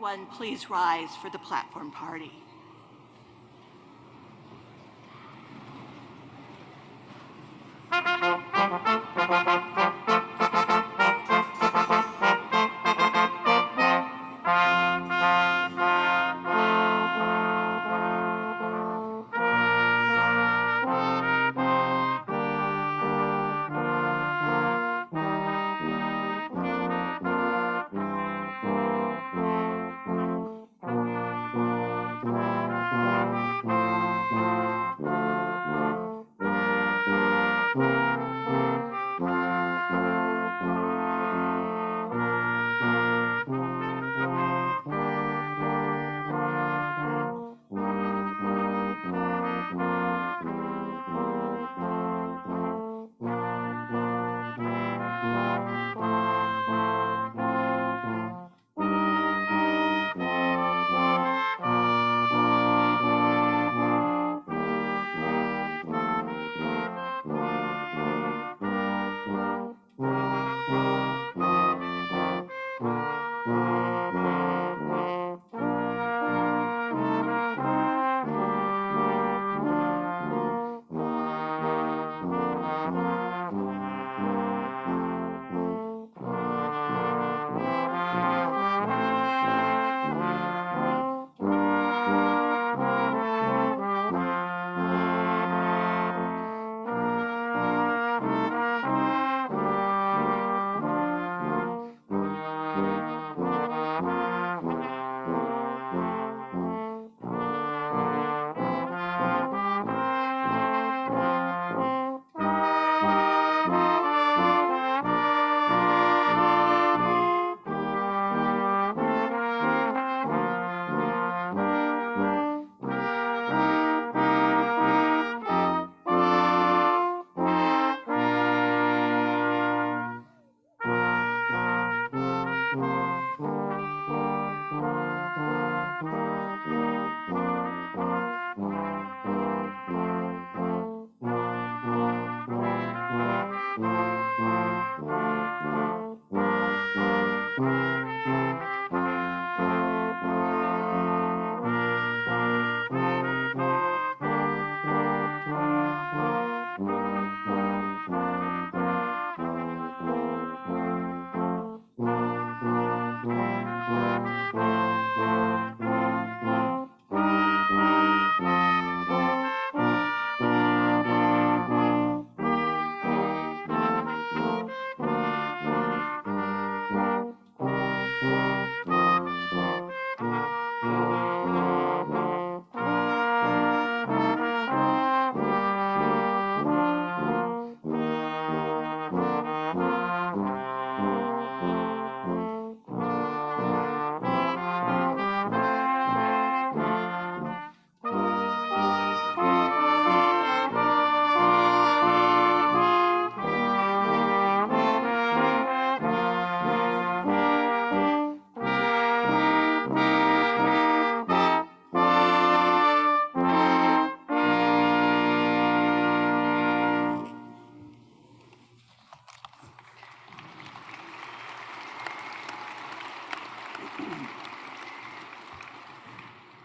everyone please rise for the platform party?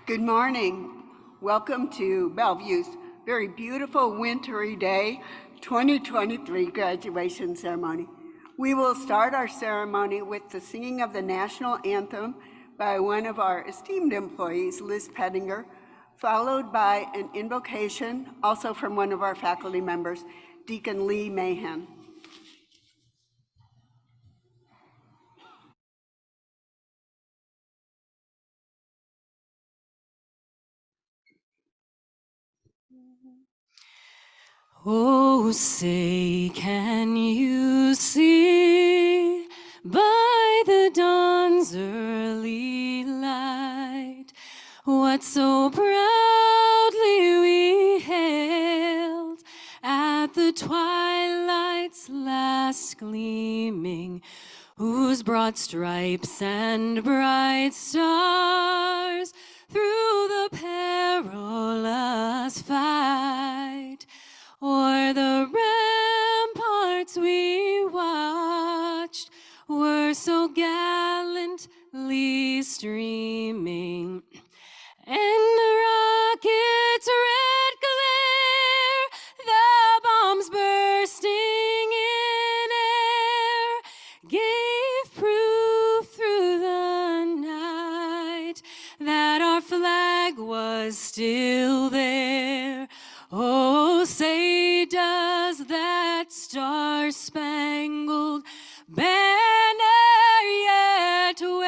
Good morning. Welcome to Bellevue's very beautiful wintry day 2023 graduation ceremony. We will start our ceremony with the singing of the national anthem by one of our esteemed employees, Liz Pettinger, followed by an invocation also from one of our faculty members, Deacon Lee Mahan. Oh, say, can you see by the dawn's early light what so proudly we hailed at the twilight's last gleaming, whose broad stripes and bright stars through the perilous fight o'er the ramparts we watched were so gallantly streaming. still there. Oh, say does that star-spangled banner yet wave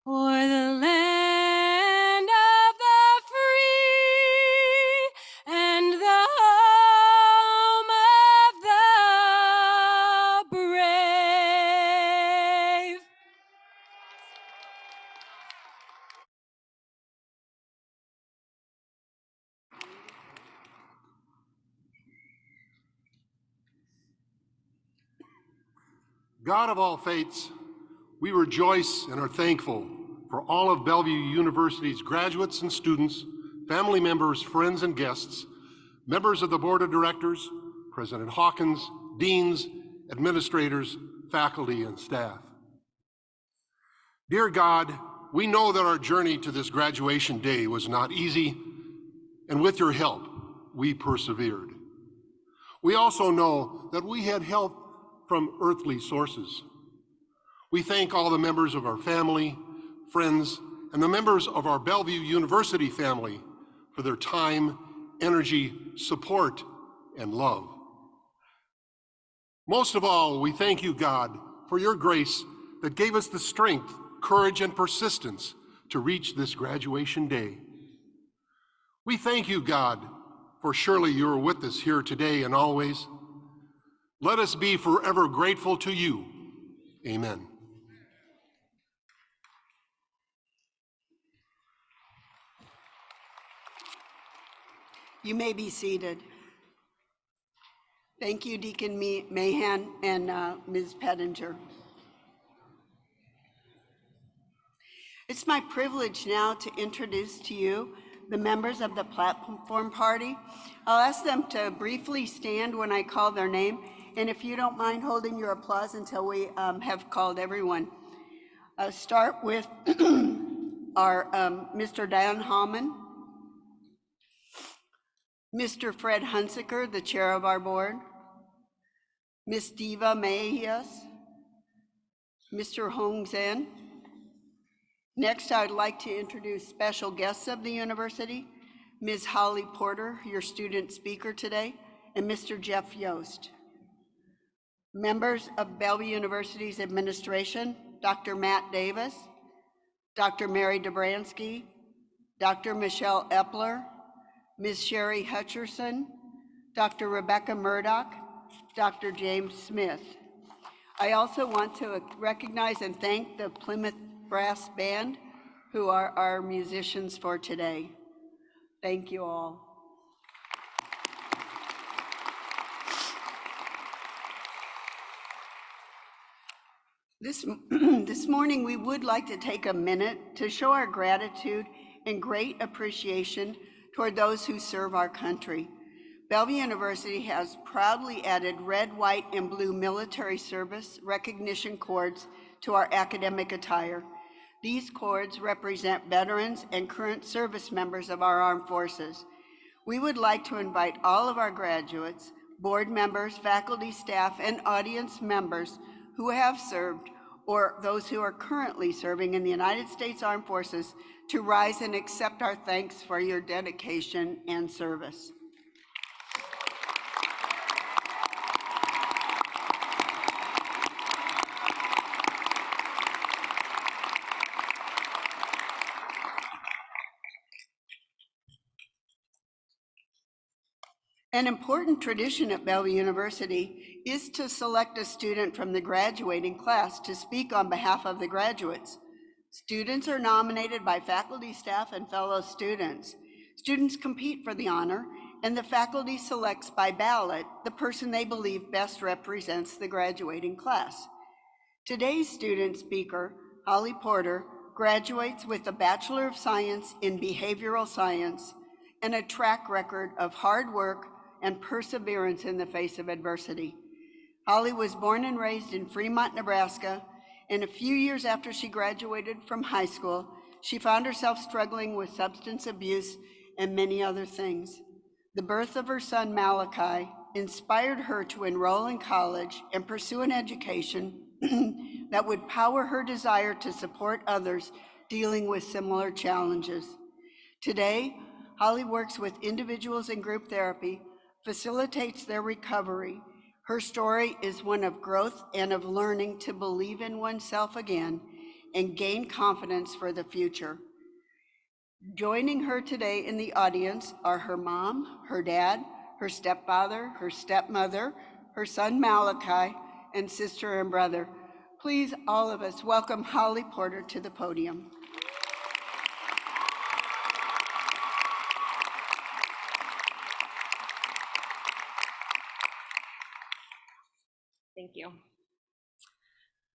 o'er the land of the free and the home of the brave? God of all faiths, we rejoice and are thankful for all of Bellevue University's graduates and students, family members, friends, and guests, members of the Board of Directors, President Hawkins, deans, administrators, faculty, and staff. Dear God, we know that our journey to this graduation day was not easy, and with your help, we persevered. We also know that we had help from earthly sources. We thank all the members of our family, friends, and the members of our Bellevue University family for their time, energy, support, and love. Most of all, we thank you, God, for your grace that gave us the strength, courage, and persistence to reach this graduation day. We thank you, God, for surely you are with us here today and always. Let us be forever grateful to you. Amen. You may be seated. Thank you, Deacon Mahan and Ms. Pettinger. It's my privilege now to introduce to you the members of the platform party. I'll ask them to briefly stand when I call their name, and if you don't mind holding your applause until we have called everyone. I'll start with our Mr. Dan Hallman, Mr. Fred Hunsaker, the chair of our board, Ms. Diva Mejias, Mr. Hong Zhen. Next, I'd like to introduce special guests of the university, Ms. Holly Porter, your student speaker today, and Mr. Jeff Yost. Members of Bellevue University's administration, Dr. Matt Davis, Dr. Mary Dobransky, Dr. Michelle Epler, Ms. Sherry Hutcherson, Dr. Rebecca Murdoch, Dr. James Smith. I also want to recognize and thank the Plymouth Brass Band, who are our musicians for today. Thank you all. This morning, we would like to take a minute to show our gratitude and great appreciation toward those who serve our country. Bellevue University has proudly added red, white, and blue military service recognition cords to our academic attire. These cords represent veterans and current service members of our armed forces. We would like to invite all of our graduates, board members, faculty, staff, and audience members who have served or those who are currently serving in the United States Armed Forces to rise and accept our thanks for your dedication and service. An important tradition at Bellevue University is to select a student from the graduating class to speak on behalf of the graduates. Students are nominated by faculty, staff, and fellow students. Students compete for the honor, and the faculty selects by ballot the person they believe best represents the graduating class. Today's student speaker, Holly Porter, graduates with a Bachelor of Science in Behavioral Science and a track record of hard work and perseverance in the face of adversity. Holly was born and raised in Fremont, Nebraska, and a few years after she graduated from high school, she found herself struggling with substance abuse and many other things. The birth of her son, Malachi, inspired her to enroll in college and pursue an education that would power her desire to support others dealing with similar challenges. Today, Holly works with individuals in group therapy, facilitates their recovery. Her story is one of growth and of learning to believe in oneself again and gain confidence for the future. Joining her today in the audience are her mom, her dad, her stepfather, her stepmother, her son Malachi, and sister and brother. Please, all of us, welcome Holly Porter to the podium. Thank you.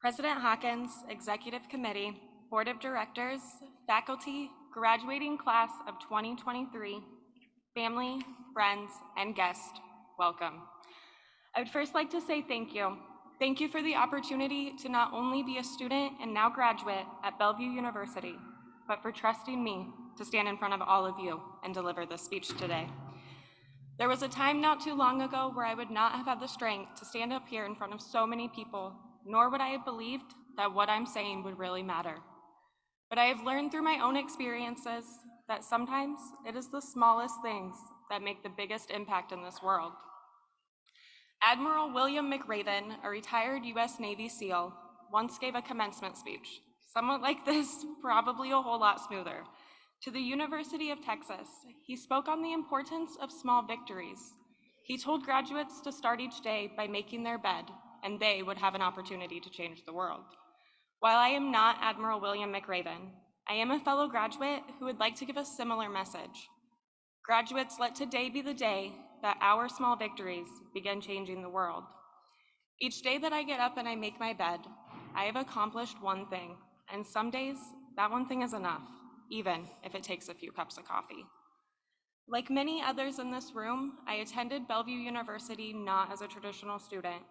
President Hawkins, Executive Committee, Board of Directors, faculty, graduating class of 2023, family, friends, and guests, welcome. I would first like to say thank you. Thank you for the opportunity to not only be a student and now graduate at Bellevue University, but for trusting me to stand in front of all of you and deliver this speech today. There was a time not too long ago where I would not have had the strength to stand up here in front of so many people, nor would I have believed that what I'm saying would really matter. But I have learned through my own experiences that sometimes it is the smallest things that make the biggest impact in this world. Admiral William McRaven, a retired US Navy SEAL, once gave a commencement speech, somewhat like this, probably a whole lot smoother. To the University of Texas, he spoke on the importance of small victories. He told graduates to start each day by making their bed, and they would have an opportunity to change the world. While I am not Admiral William McRaven, I am a fellow graduate who would like to give a similar message. Graduates, let today be the day that our small victories begin changing the world. Each day that I get up and I make my bed, I have accomplished one thing, and some days that one thing is enough, even if it takes a few cups of coffee. Like many others in this room, I attended Bellevue University not as a traditional student.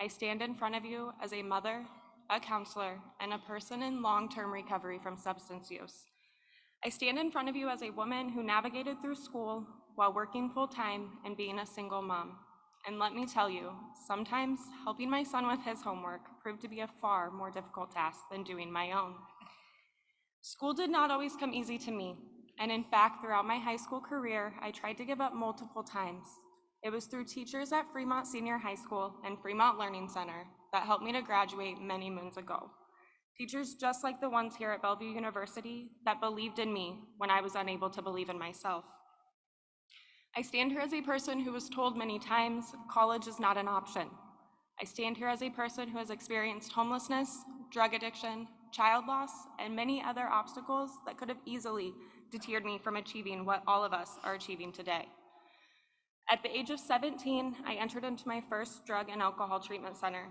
I stand in front of you as a mother, a counselor, and a person in long-term recovery from substance use. I stand in front of you as a woman who navigated through school while working full-time and being a single mom. And let me tell you, sometimes helping my son with his homework proved to be a far more difficult task than doing my own. School did not always come easy to me, and in fact, throughout my high school career, I tried to give up multiple times. It was through teachers at Fremont Senior High School and Fremont Learning Center that helped me to graduate many moons ago. Teachers just like the ones here at Bellevue University that believed in me when I was unable to believe in myself. I stand here as a person who was told many times college is not an option. I stand here as a person who has experienced homelessness, drug addiction, child loss, and many other obstacles that could have easily deterred me from achieving what all of us are achieving today. At the age of 17, I entered into my first drug and alcohol treatment center.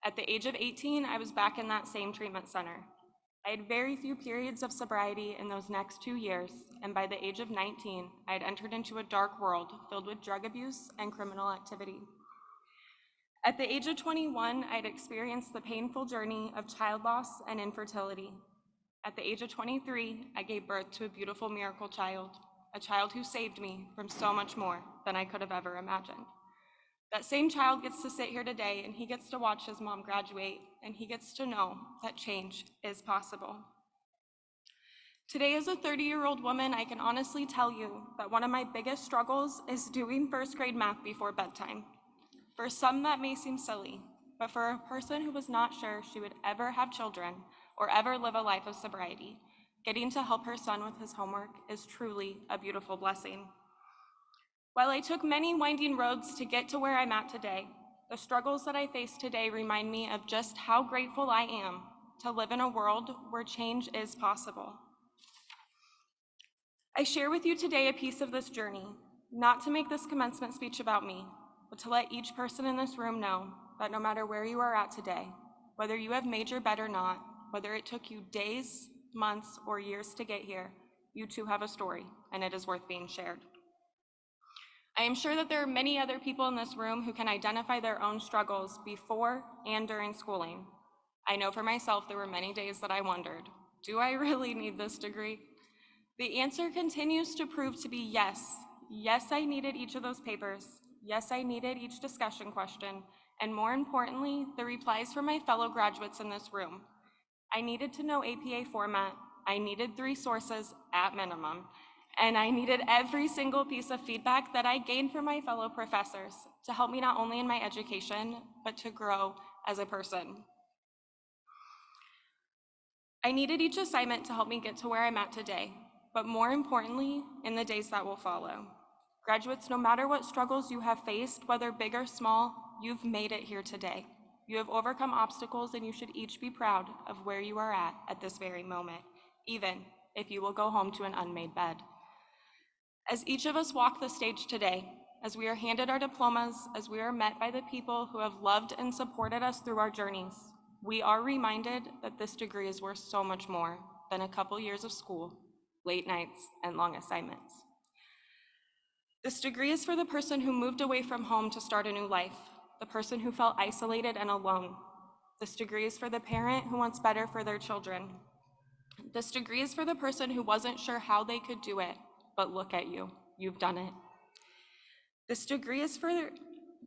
At the age of 18, I was back in that same treatment center. I had very few periods of sobriety in those next 2 years, and by the age of 19, I had entered into a dark world filled with drug abuse and criminal activity. At the age of 21, I had experienced the painful journey of child loss and infertility. At the age of 23, I gave birth to a beautiful miracle child, a child who saved me from so much more than I could have ever imagined. That same child gets to sit here today, and he gets to watch his mom graduate, and he gets to know that change is possible. Today, as a 30-year-old woman, I can honestly tell you that one of my biggest struggles is doing first grade math before bedtime. For some, that may seem silly, but for a person who was not sure she would ever have children or ever live a life of sobriety, getting to help her son with his homework is truly a beautiful blessing. While I took many winding roads to get to where I'm at today, the struggles that I face today remind me of just how grateful I am to live in a world where change is possible. I share with you today a piece of this journey, not to make this commencement speech about me, but to let each person in this room know that no matter where you are at today, whether you have made your bed or not, whether it took you days, months, or years to get here, you too have a story, and it is worth being shared. I am sure that there are many other people in this room who can identify their own struggles before and during schooling. I know for myself there were many days that I wondered, do I really need this degree? The answer continues to prove to be yes. Yes, I needed each of those papers. Yes, I needed each discussion question. and more importantly, the replies from my fellow graduates in this room. I needed to know APA format, I needed 3 sources at minimum, and I needed every single piece of feedback that I gained from my fellow professors to help me not only in my education, but to grow as a person. I needed each assignment to help me get to where I'm at today, but more importantly, in the days that will follow. Graduates, no matter what struggles you have faced, whether big or small, you've made it here today. You have overcome obstacles, and you should each be proud of where you are at this very moment, even if you will go home to an unmade bed. As each of us walk the stage today, as we are handed our diplomas, as we are met by the people who have loved and supported us through our journeys, we are reminded that this degree is worth so much more than a couple years of school, late nights, and long assignments. This degree is for the person who moved away from home to start a new life, the person who felt isolated and alone. This degree is for the parent who wants better for their children. This degree is for the person who wasn't sure how they could do it, but look at you, you've done it. This degree is for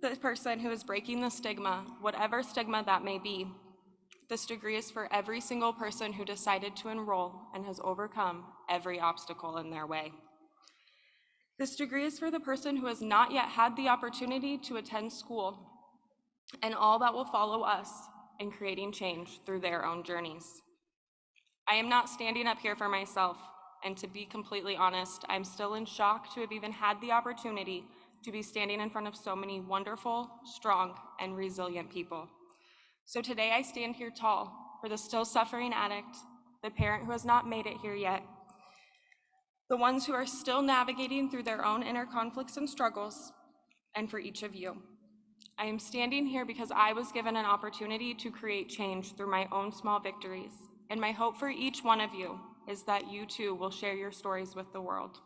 the person who is breaking the stigma, whatever stigma that may be. This degree is for every single person who decided to enroll and has overcome every obstacle in their way. This degree is for the person who has not yet had the opportunity to attend school and all that will follow us in creating change through their own journeys. I am not standing up here for myself, and to be completely honest, I'm still in shock to have even had the opportunity to be standing in front of so many wonderful, strong, and resilient people. So today I stand here tall for the still suffering addict, the parent who has not made it here yet, the ones who are still navigating through their own inner conflicts and struggles, and for each of you. I am standing here because I was given an opportunity to create change through my own small victories, and my hope for each one of you is that you too will share your stories with the world.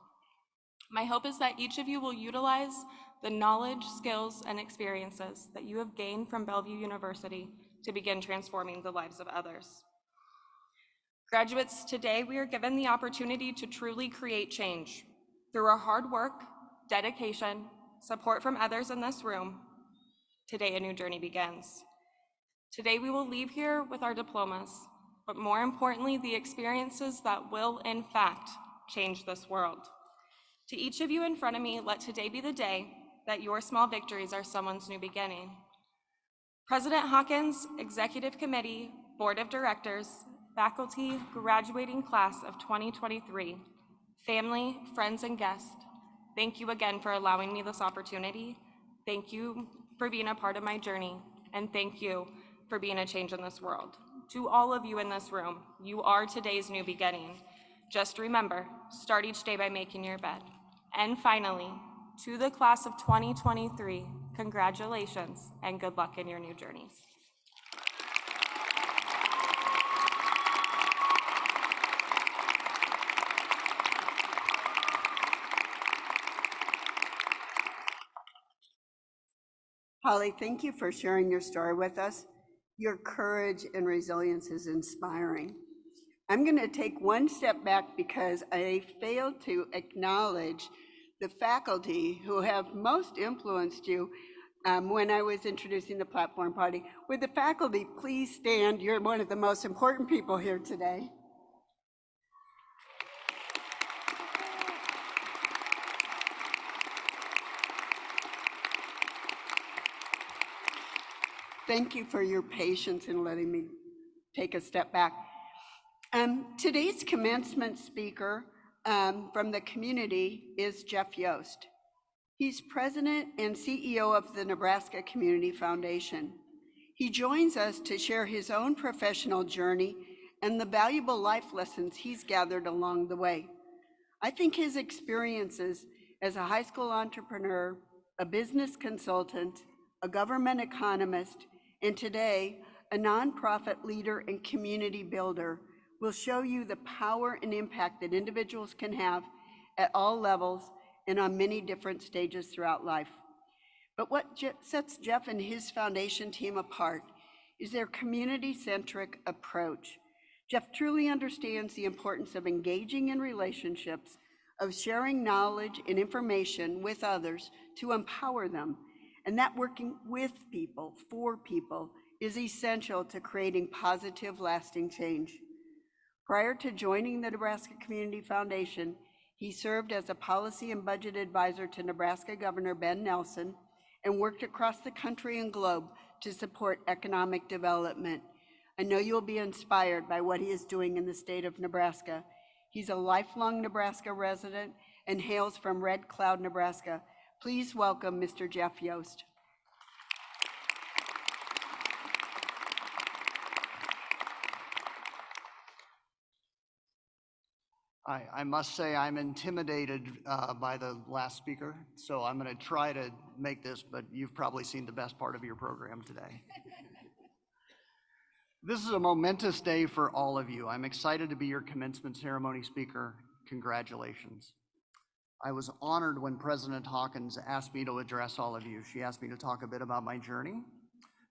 My hope is that each of you will utilize the knowledge, skills, and experiences that you have gained from Bellevue University to begin transforming the lives of others. Graduates, today we are given the opportunity to truly create change. Through our hard work, dedication, support from others in this room, today a new journey begins. Today we will leave here with our diplomas, but more importantly, the experiences that will, in fact, change this world. To each of you in front of me, let today be the day that your small victories are someone's new beginning. President Hawkins, Executive Committee, Board of Directors, faculty, graduating class of 2023, family, friends, and guests, thank you again for allowing me this opportunity. Thank you for being a part of my journey, and thank you for being a change in this world. To all of you in this room, you are today's new beginning. Just remember, start each day by making your bed. And finally, to the class of 2023, congratulations and good luck in your new journeys. Holly, thank you for sharing your story with us. Your courage and resilience is inspiring. I'm going to take one step back because I failed to acknowledge the faculty who have most influenced you when I was introducing the platform party. Would the faculty please stand? You're one of the most important people here today. Thank you for your patience in letting me take a step back. Today's commencement speaker from the community is Jeff Yost. He's president and CEO of the Nebraska Community Foundation. He joins us to share his own professional journey and the valuable life lessons he's gathered along the way. I think his experiences as a high school entrepreneur, a business consultant, a government economist, and today, a nonprofit leader and community builder will show you the power and impact that individuals can have at all levels and on many different stages throughout life. But what sets Jeff and his foundation team apart is their community-centric approach. Jeff truly understands the importance of engaging in relationships, of sharing knowledge and information with others to empower them, and that working with people, for people, is essential to creating positive, lasting change. Prior to joining the Nebraska Community Foundation, he served as a policy and budget advisor to Nebraska Governor Ben Nelson and worked across the country and globe to support economic development. I know you'll be inspired by what he is doing in the state of Nebraska. He's a lifelong Nebraska resident and hails from Red Cloud, Nebraska. Please welcome Mr. Jeff Yost. I must say I'm intimidated by the last speaker, so I'm going to try to make this, but you've probably seen the best part of your program today. This is a momentous day for all of you. I'm excited to be your commencement ceremony speaker. Congratulations. I was honored when President Hawkins asked me to address all of you. She asked me to talk a bit about my journey,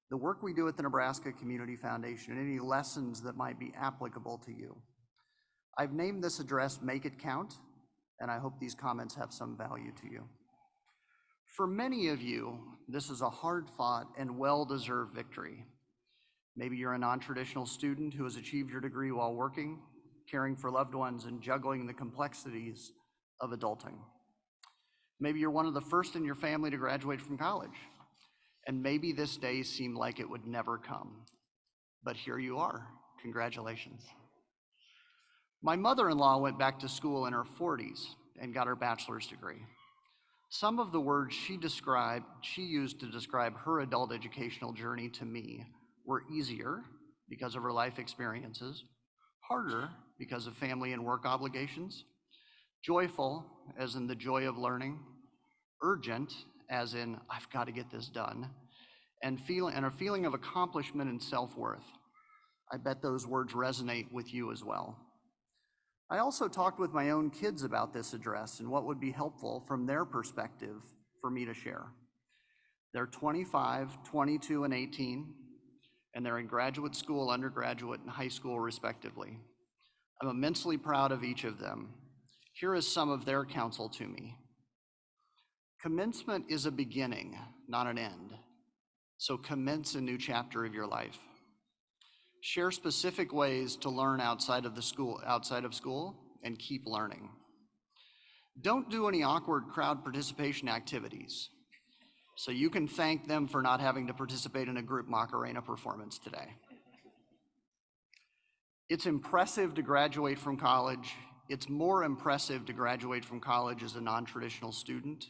the work we do at the Nebraska Community Foundation, and any lessons that might be applicable to you. I've named this address Make It Count, and I hope these comments have some value to you. For many of you, this is a hard-fought and well-deserved victory. Maybe you're a non-traditional student who has achieved your degree while working, caring for loved ones, and juggling the complexities of adulting. Maybe you're one of the first in your family to graduate from college, and maybe this day seemed like it would never come. But here you are. Congratulations. My mother-in-law went back to school in her 40s and got her bachelor's degree. Some of the words she used to describe her adult educational journey to me were easier because of her life experiences, harder because of family and work obligations, joyful as in the joy of learning, urgent as in I've got to get this done, and a feeling of accomplishment and self-worth. I bet those words resonate with you as well. I also talked with my own kids about this address and what would be helpful from their perspective for me to share. They're 25, 22, and 18, and they're in graduate school, undergraduate, and high school respectively. I'm immensely proud of each of them. Here is some of their counsel to me. Commencement is a beginning, not an end. So commence a new chapter of your life. Share specific ways to learn outside of school, and keep learning. Don't do any awkward crowd participation activities, so you can thank them for not having to participate in a group Macarena performance today. It's impressive to graduate from college. It's more impressive to graduate from college as a non-traditional student.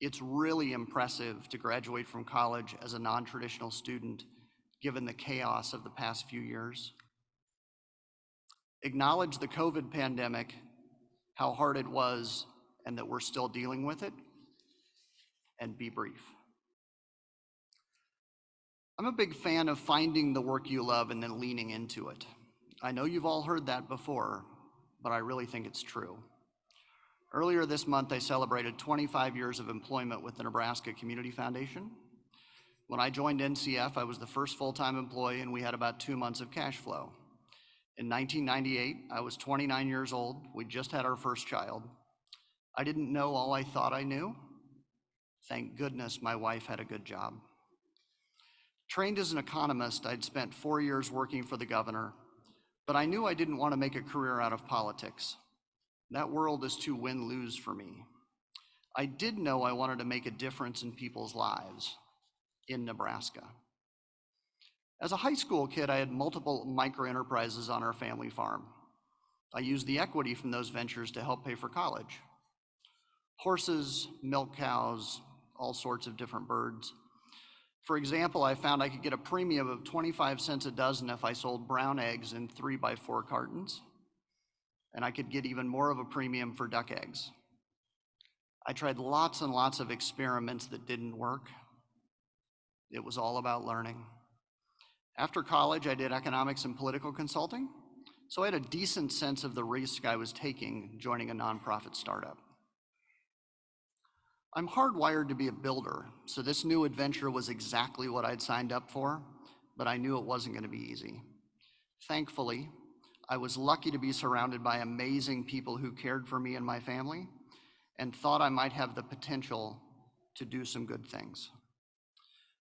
It's really impressive to graduate from college as a non-traditional student given the chaos of the past few years. Acknowledge the COVID pandemic, how hard it was, and that we're still dealing with it, and be brief. I'm a big fan of finding the work you love and then leaning into it. I know you've all heard that before, but I really think it's true. Earlier this month, I celebrated 25 years of employment with the Nebraska Community Foundation. When I joined NCF, I was the first full-time employee and we had about 2 months of cash flow. In 1998, I was 29 years old. We just had our first child. I didn't know all I thought I knew. Thank goodness my wife had a good job. Trained as an economist, I'd spent 4 years working for the governor, but I knew I didn't want to make a career out of politics. That world is too win-lose for me. I did know I wanted to make a difference in people's lives in Nebraska. As a high school kid, I had multiple micro-enterprises on our family farm. I used the equity from those ventures to help pay for college. Horses, milk cows, all sorts of different birds. For example, I found I could get a premium of 25 cents a dozen if I sold brown eggs in 3x4 cartons, and I could get even more of a premium for duck eggs. I tried lots and lots of experiments that didn't work. It was all about learning. After college, I did economics and political consulting, so I had a decent sense of the risk I was taking joining a nonprofit startup. I'm hardwired to be a builder, so this new adventure was exactly what I'd signed up for, but I knew it wasn't going to be easy. Thankfully, I was lucky to be surrounded by amazing people who cared for me and my family and thought I might have the potential to do some good things.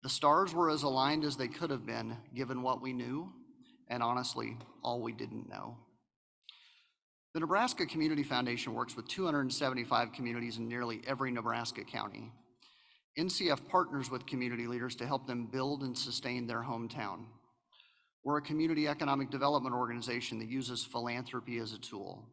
The stars were as aligned as they could have been, given what we knew, and honestly, all we didn't know. The Nebraska Community Foundation works with 275 communities in nearly every Nebraska county. NCF partners with community leaders to help them build and sustain their hometown. We're a community economic development organization that uses philanthropy as a tool.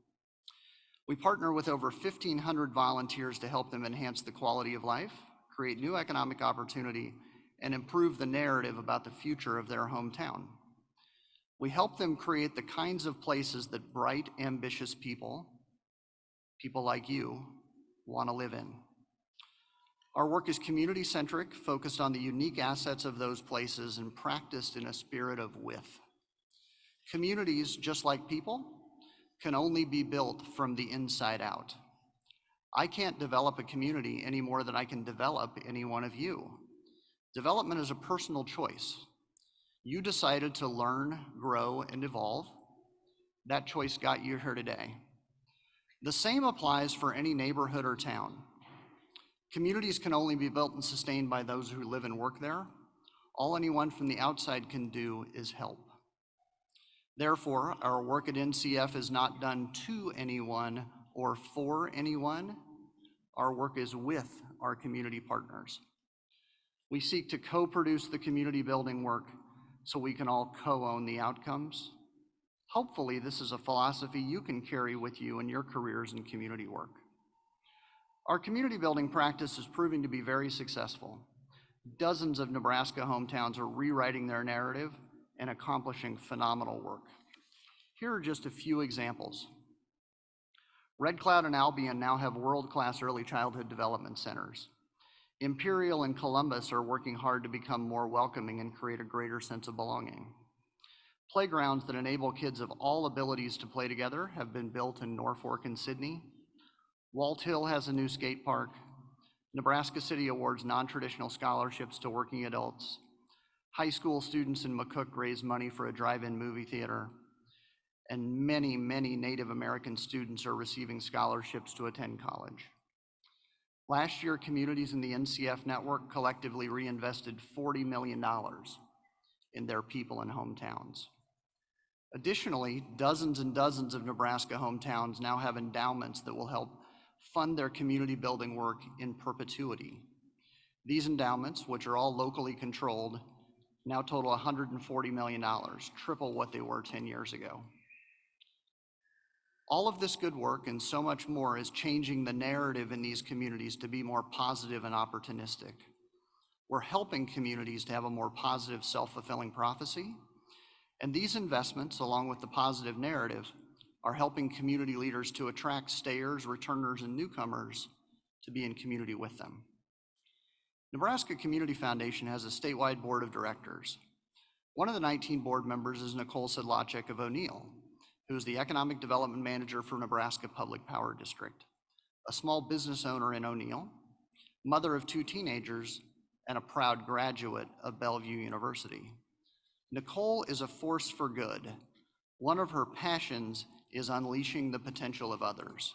We partner with over 1,500 volunteers to help them enhance the quality of life, create new economic opportunity, and improve the narrative about the future of their hometown. We help them create the kinds of places that bright, ambitious people like you, want to live in. Our work is community-centric, focused on the unique assets of those places and practiced in a spirit of with. Communities, just like people, can only be built from the inside out. I can't develop a community any more than I can develop any one of you. Development is a personal choice. You decided to learn, grow, and evolve. That choice got you here today. The same applies for any neighborhood or town. Communities can only be built and sustained by those who live and work there. All anyone from the outside can do is help. Therefore, our work at NCF is not done to anyone or for anyone. Our work is with our community partners. We seek to co-produce the community building work so we can all co-own the outcomes. Hopefully, this is a philosophy you can carry with you in your careers and community work. Our community building practice is proving to be very successful. Dozens of Nebraska hometowns are rewriting their narrative and accomplishing phenomenal work. Here are just a few examples. Red Cloud and Albion now have world-class early childhood development centers. Imperial and Columbus are working hard to become more welcoming and create a greater sense of belonging. Playgrounds that enable kids of all abilities to play together have been built in Norfolk and Sydney. Walt Hill has a new skate park. Nebraska City awards non-traditional scholarships to working adults. High school students in McCook raise money for a drive-in movie theater. And many, many Native American students are receiving scholarships to attend college. Last year, communities in the NCF network collectively reinvested $40 million in their people and hometowns. Additionally, dozens and dozens of Nebraska hometowns now have endowments that will help fund their community building work in perpetuity. These endowments, which are all locally controlled, now total $140 million, triple what they were 10 years ago. All of this good work and so much more is changing the narrative in these communities to be more positive and opportunistic. We're helping communities to have a more positive, self-fulfilling prophecy, and these investments, along with the positive narrative, are helping community leaders to attract stayers, returners, and newcomers to be in community with them. Nebraska Community Foundation has a statewide board of directors. One of the 19 board members is Nicole Sedlacek of O'Neill, who is the Economic Development Manager for Nebraska Public Power District, a small business owner in O'Neill, mother of 2 teenagers, and a proud graduate of Bellevue University. Nicole is a force for good. One of her passions is unleashing the potential of others.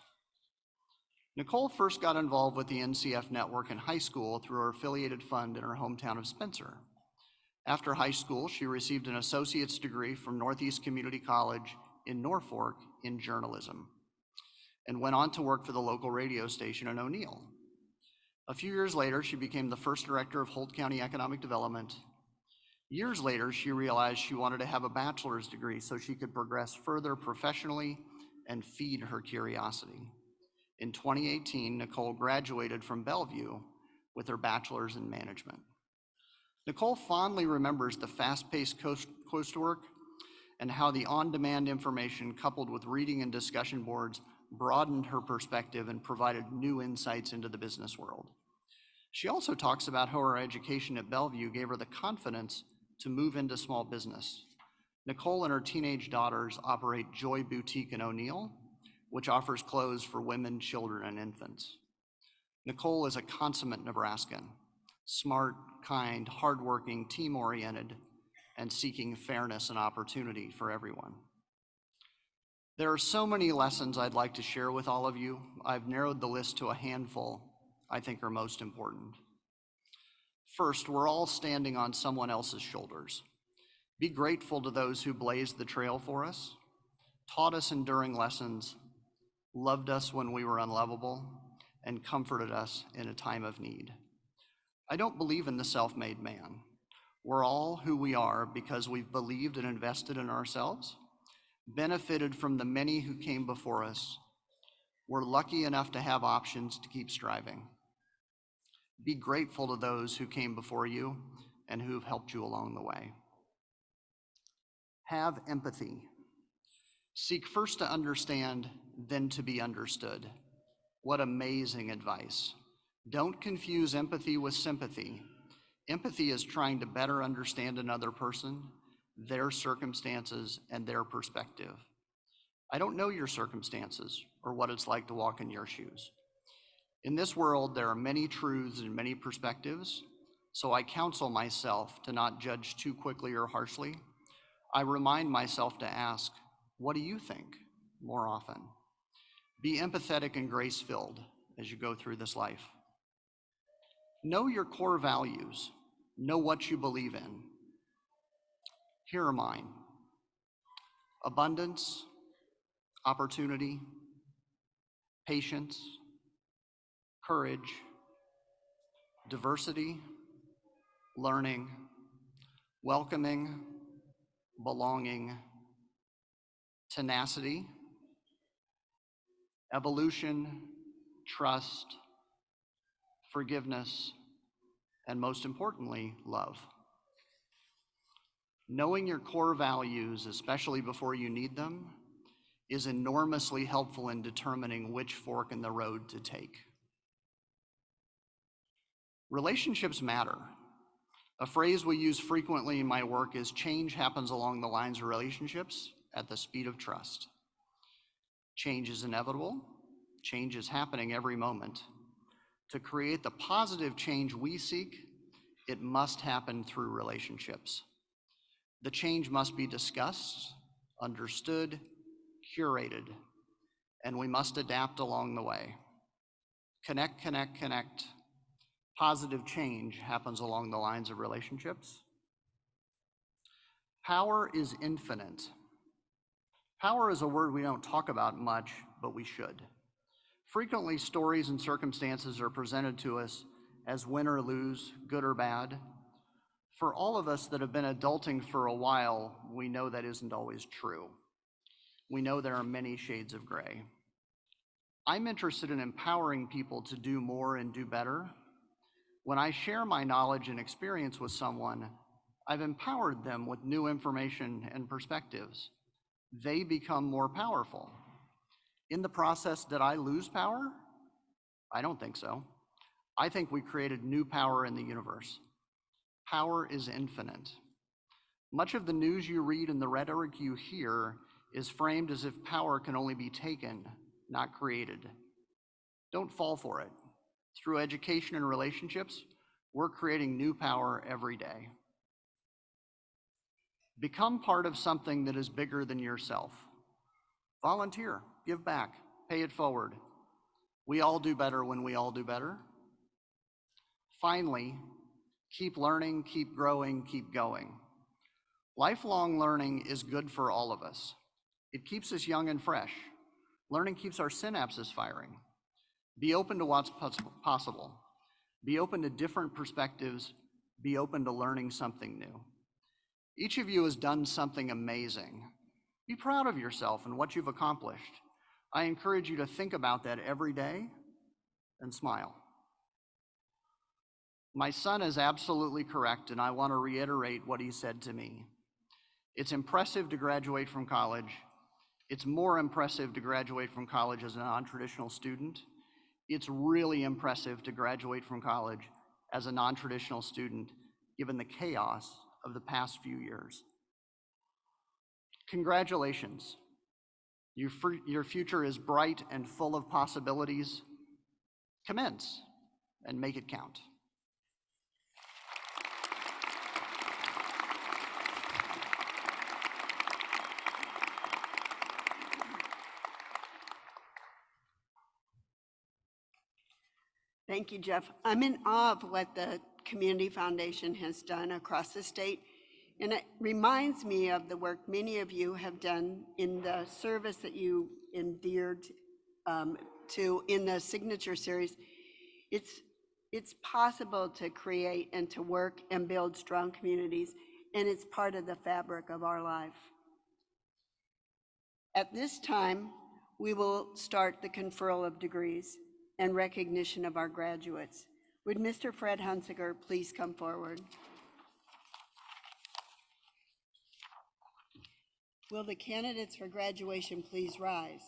Nicole first got involved with the NCF network in high school through her affiliated fund in her hometown of Spencer. After high school, she received an associate's degree from Northeast Community College in Norfolk in journalism, and went on to work for the local radio station in O'Neill. A few years later, she became the first director of Holt County Economic Development. Years later, she realized she wanted to have a bachelor's degree so she could progress further professionally and feed her curiosity. In 2018, Nicole graduated from Bellevue with her bachelor's in management. Nicole fondly remembers the fast-paced coursework and how the on-demand information coupled with reading and discussion boards broadened her perspective and provided new insights into the business world. She also talks about how her education at Bellevue gave her the confidence to move into small business. Nicole and her teenage daughters operate Joy Boutique in O'Neill, which offers clothes for women, children, and infants. Nicole is a consummate Nebraskan, smart, kind, hardworking, team-oriented, and seeking fairness and opportunity for everyone. There are so many lessons I'd like to share with all of you. I've narrowed the list to a handful I think are most important. First, we're all standing on someone else's shoulders. Be grateful to those who blazed the trail for us, taught us enduring lessons, loved us when we were unlovable, and comforted us in a time of need. I don't believe in the self-made man. We're all who we are because we've believed and invested in ourselves, benefited from the many who came before us. We're lucky enough to have options to keep striving. Be grateful to those who came before you and who've helped you along the way. Have empathy. Seek first to understand, then to be understood. What amazing advice. Don't confuse empathy with sympathy. Empathy is trying to better understand another person, their circumstances, and their perspective. I don't know your circumstances or what it's like to walk in your shoes. In this world, there are many truths and many perspectives, so I counsel myself to not judge too quickly or harshly. I remind myself to ask, what do you think, more often? Be empathetic and grace-filled as you go through this life. Know your core values. Know what you believe in. Here are mine: abundance, opportunity, patience, courage, diversity, learning, welcoming, belonging, tenacity, evolution, trust, forgiveness, and most importantly, love. Knowing your core values, especially before you need them, is enormously helpful in determining which fork in the road to take. Relationships matter. A phrase we use frequently in my work is change happens along the lines of relationships at the speed of trust. Change is inevitable. Change is happening every moment. To create the positive change we seek, it must happen through relationships. The change must be discussed, understood, curated, and we must adapt along the way. Connect, connect, connect. Positive change happens along the lines of relationships. Power is infinite. Power is a word we don't talk about much, but we should. Frequently, stories and circumstances are presented to us as win or lose, good or bad. For all of us that have been adulting for a while, we know that isn't always true. We know there are many shades of gray. I'm interested in empowering people to do more and do better. When I share my knowledge and experience with someone, I've empowered them with new information and perspectives. They become more powerful. In the process, did I lose power? I don't think so. I think we created new power in the universe. Power is infinite. Much of the news you read and the rhetoric you hear is framed as if power can only be taken, not created. Don't fall for it. Through education and relationships, we're creating new power every day. Become part of something that is bigger than yourself. Volunteer, give back, pay it forward. We all do better when we all do better. Finally, keep learning, keep growing, keep going. Lifelong learning is good for all of us. It keeps us young and fresh. Learning keeps our synapses firing. Be open to what's possible. Be open to different perspectives. Be open to learning something new. Each of you has done something amazing. Be proud of yourself and what you've accomplished. I encourage you to think about that every day and smile. My son is absolutely correct, and I want to reiterate what he said to me. It's impressive to graduate from college. It's more impressive to graduate from college as a non-traditional student. It's really impressive to graduate from college as a non-traditional student, given the chaos of the past few years. Congratulations. Your future is bright and full of possibilities. Commence and make it count. Thank you, Jeff. I'm in awe of what the Community Foundation has done across the state. And it reminds me of the work many of you have done in the service that you endeared to in the signature series. It's possible to create and to work and build strong communities, and it's part of the fabric of our life. At this time, we will start the conferral of degrees and recognition of our graduates. Would Mr. Fred Hunsiker please come forward? Will the candidates for graduation please rise?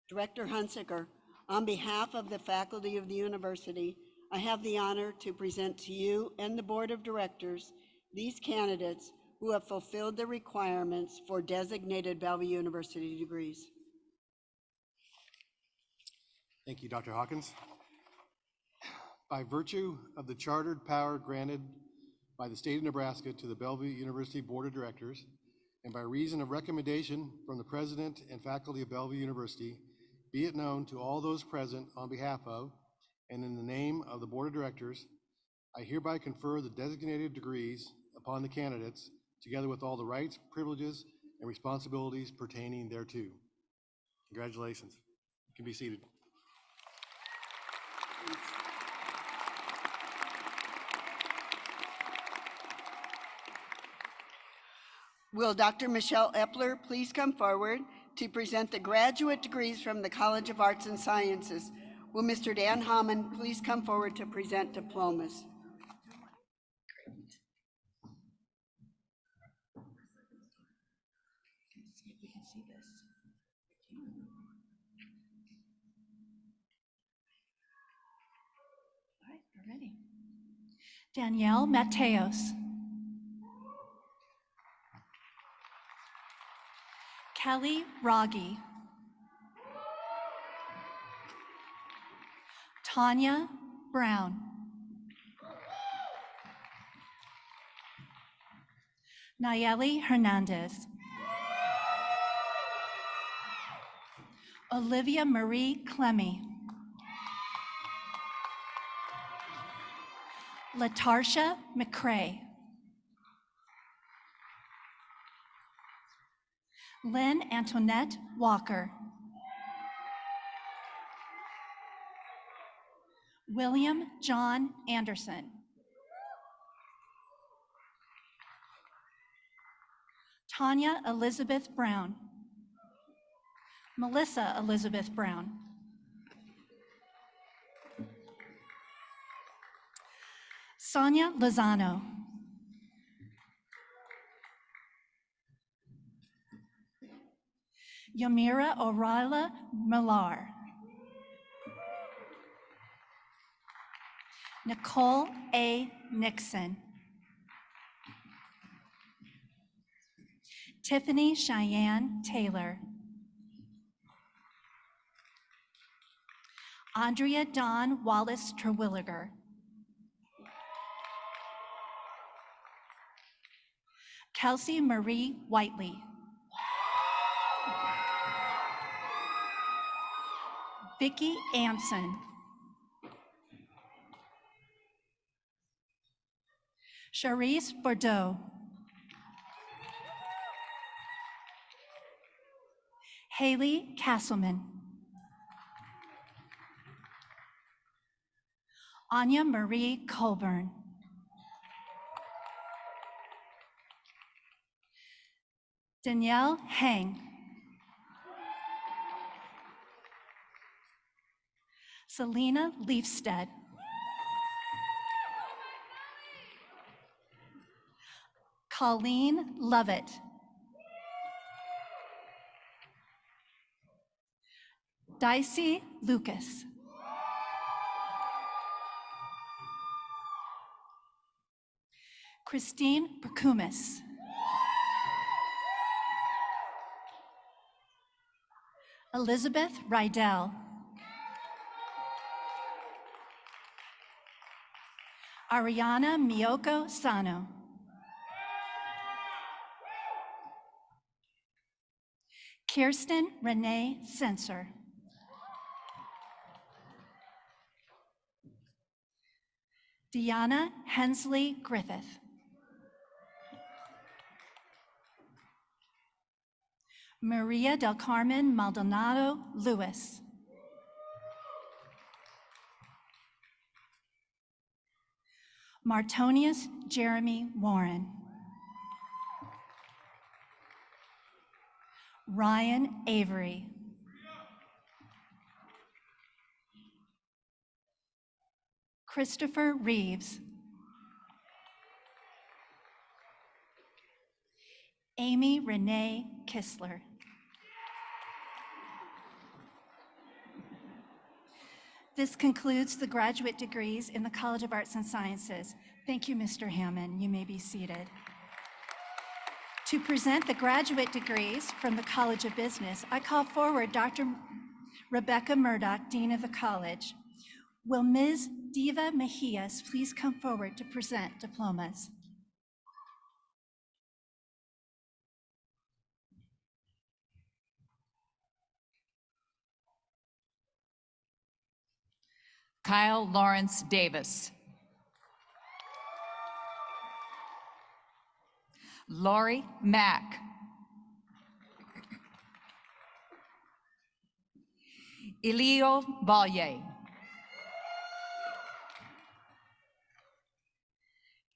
Director Hunsiker, on behalf of the faculty of the university, I have the honor to present to you and the board of directors these candidates who have fulfilled the requirements for designated Bellevue University degrees. Thank you, Dr. Hawkins. By virtue of the chartered power granted by the state of Nebraska to the Bellevue University Board of Directors, and by reason of recommendation from the president and faculty of Bellevue University, be it known to all those present on behalf of and in the name of the Board of Directors, I hereby confer the designated degrees upon the candidates, together with all the rights, privileges, and responsibilities pertaining thereto. Congratulations. You can be seated. Will Dr. Michelle Epler please come forward to present the graduate degrees from the College of Arts and Sciences? Will Mr. Dan Hammond please come forward to present diplomas? Ready. Danielle Mateos. Kelly Rogge. Tanya Brown. Nayeli Hernandez. Olivia Marie Clemmy. Latarsha McCrae. Lynn Antoinette Walker. William John Anderson. Tanya Elizabeth Brown. Melissa Elizabeth Brown. Sonia Lozano. Yamira O'Reilly Millar. Nicole A. Nixon. Tiffany Cheyenne Taylor. Andrea Dawn Wallace Terwilliger. Kelsey Marie Whiteley. Vicki Anson. Charisse Bordeaux. Haley Castleman. Anya Marie Colburn. Danielle Hang. Selena Leafstead. Colleen Lovett. Dicey Lucas. Christine Perkumis. Elizabeth Rydell. Ariana Miyoko Sano. Kirsten Renee Sensor. Deanna Hensley Griffith. Maria del Carmen Maldonado Lewis. Martonius Jeremy Warren. Ryan Avery. Christopher Reeves. Amy Renee Kistler. This concludes the graduate degrees in the College of Arts and Sciences. Thank you, Mr. Hammond. You may be seated. To present the graduate degrees from the College of Business, I call forward Dr. Rebecca Murdoch, Dean of the College. Will Ms. Diva Mejias please come forward to present diplomas? Kyle Lawrence Davis. Lori Mack. Elio Ballier.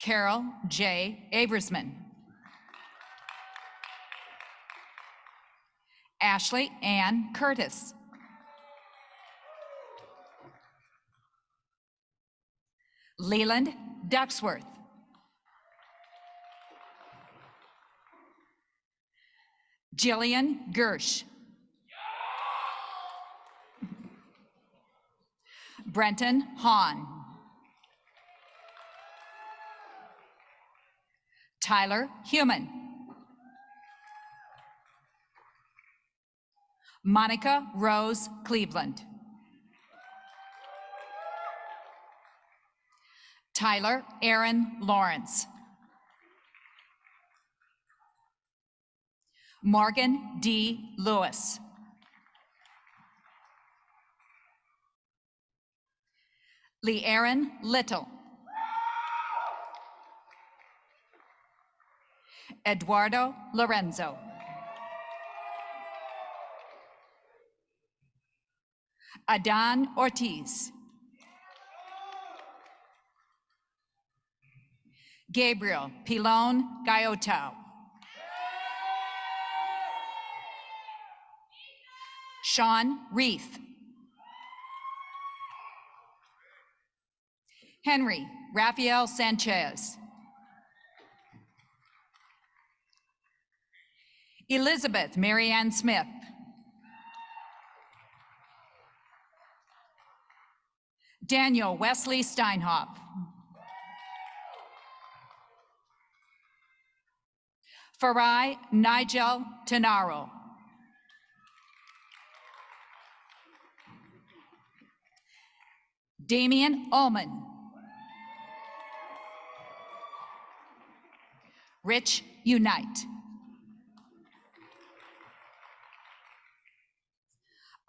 Carol J. Aversman. Ashley Ann Curtis. Leland Ducksworth. Jillian Gersh. Brenton Hahn. Tyler Human. Monica Rose Cleveland. Tyler Aaron Lawrence. Morgan D. Lewis. Lee Aaron Little. Eduardo Lorenzo. Adan Ortiz. Gabriel Pilon Gayotao. Sean Reith. Henry Rafael Sanchez. Elizabeth Marianne Smith. Daniel Wesley Steinhoff. Farai Nigel Tenaro. Damian Ullman. Rich Unite.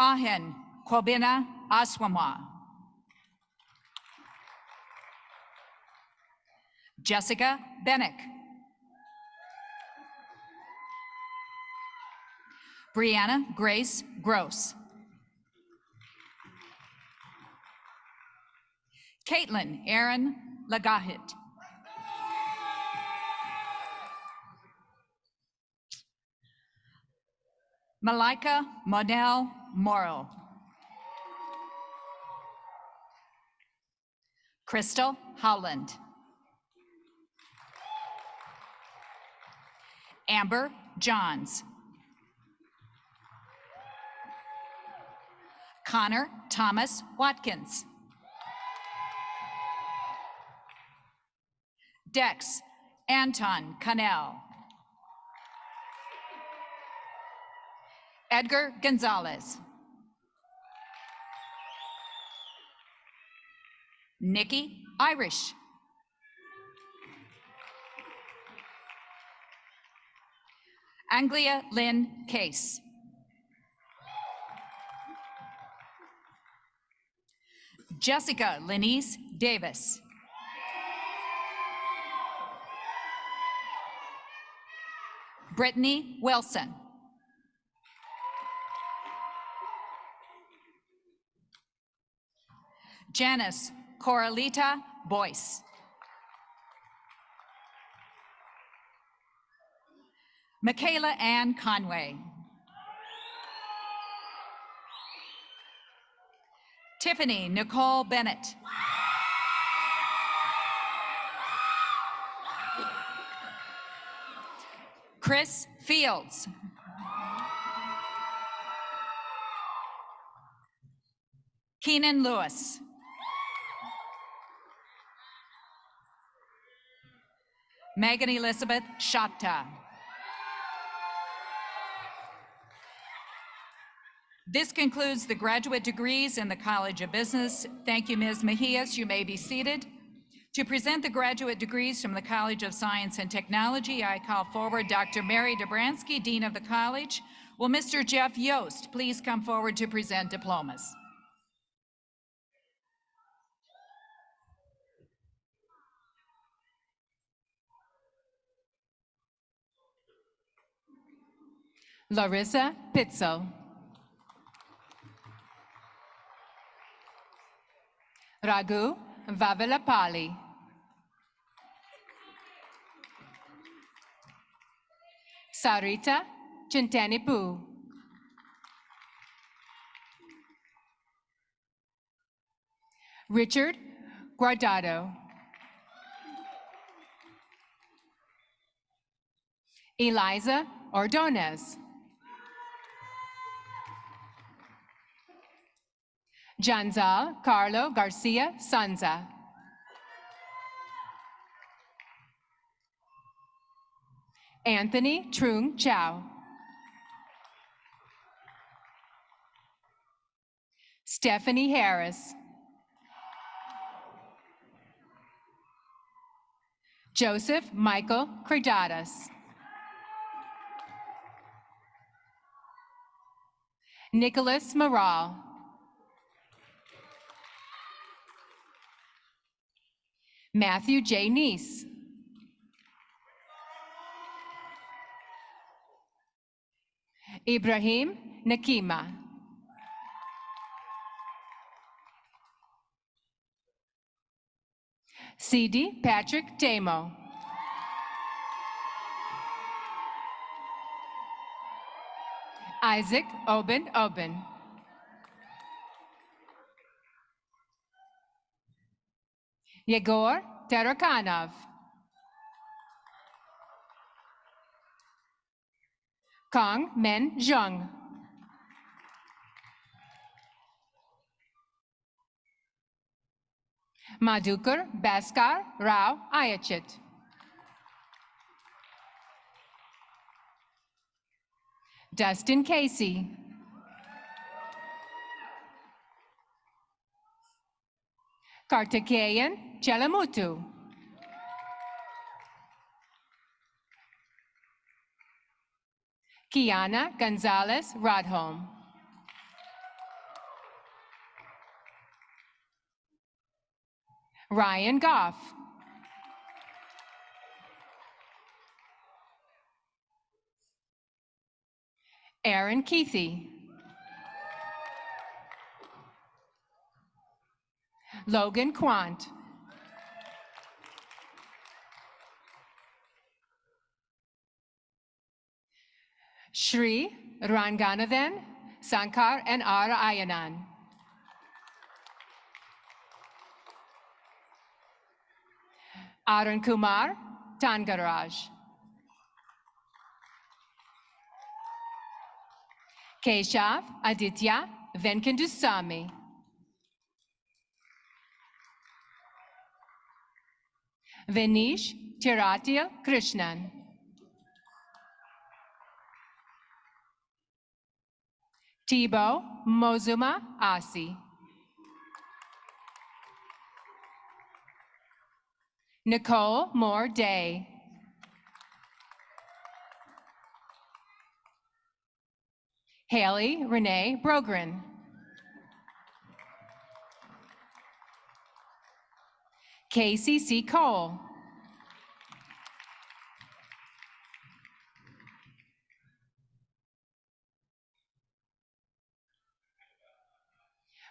Ahen Kwabena Aswama. Jessica Bennick. Brianna Grace Gross. Caitlin Aaron Lagahit. Malika Monel Morrow. Crystal Howland. Amber Johns. Connor Thomas Watkins. Dex Anton Cannell. Edgar Gonzalez. Nikki Irish. Anglia Lynn Case. Jessica Lenise Davis. Brittany Wilson. Janice Coralita Boyce. Michaela Ann Conway. Tiffany Nicole Bennett. Chris Fields. Keenan Lewis. Megan Elizabeth Shatta. This concludes the graduate degrees in the College of Business. Thank you, Ms. Mejias. You may be seated. To present the graduate degrees from the College of Science and Technology, I call forward Dr. Mary Dobransky, Dean of the College. Will Mr. Jeff Yost please come forward to present diplomas? Larissa Pitzel. Raghu Vavilapalli. Sarita Chintanipu. Richard Guardado. Eliza Ordonez. Janzal Carlo Garcia Sanza. Anthony Trung Chow. Stephanie Harris. Joseph Michael Credadas. Nicholas Morral. Matthew J. Neese. Ibrahim Nakima. C.D. Patrick Tamo. Isaac Oben Oben. Yegor Tarakanov. Kong Men Zheng. Madhukar Bhaskar Rao Ayachit. Dustin Casey. Kartikeyan Chelamutu. Kiana Gonzalez Rodholm. Ryan Goff. Aaron Keithy. Logan Quant. Shri Ranganathan Sankar and Ara Ayanan. Arun Kumar Tangaraj. Keshav Aditya Venkandusamy. Venish Tiratil Krishnan. Thibaut Mozuma Asi. Nicole Moore Day. Haley Renee Brogren. Casey C. Cole.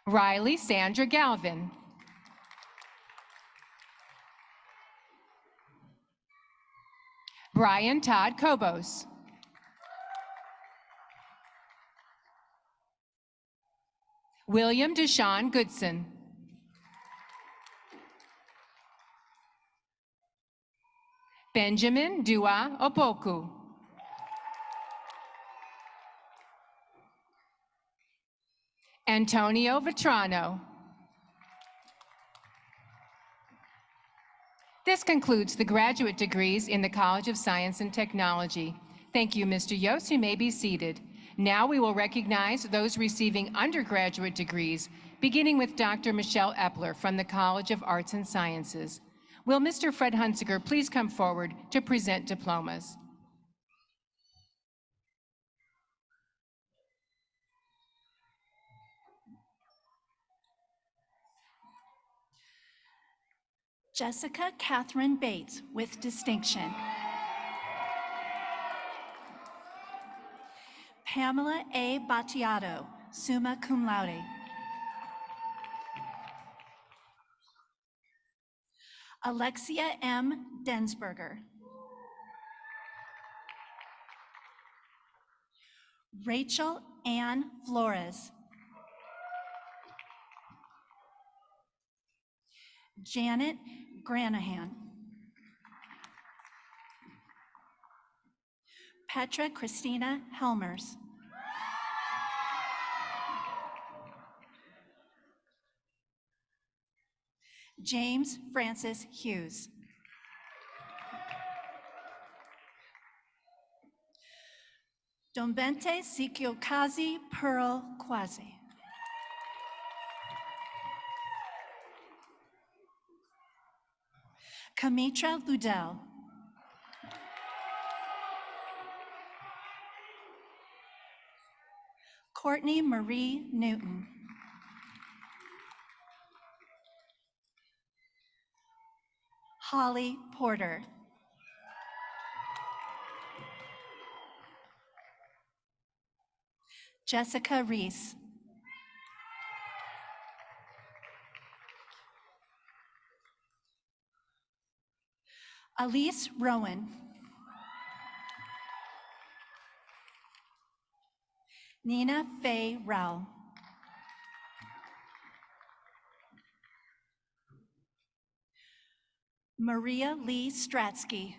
Riley Sandra Galvin. Brian Todd Kobos. William Deshaun Goodson. Benjamin Dua Opoku. Antonio Vetrano. This concludes the graduate degrees in the College of Science and Technology. Thank you, Mr. Yost. You may be seated. Now we will recognize those receiving undergraduate degrees, beginning with Dr. Michelle Epler from the College of Arts and Sciences. Will Mr. Fred Hunziker please come forward to present diplomas? Jessica Catherine Bates with distinction. Pamela A. Battiato, summa cum laude. Alexia M. Densberger. Rachel Ann Flores. Janet Granahan. Petra Christina Helmers. James Francis Hughes. Dombente Sikiokazi Pearl Kwazi. Kamitra Ludell. Courtney Marie Newton. Holly Porter. Jessica Reese. Elise Rowan. Nina Faye Rao. Maria Lee Stratsky.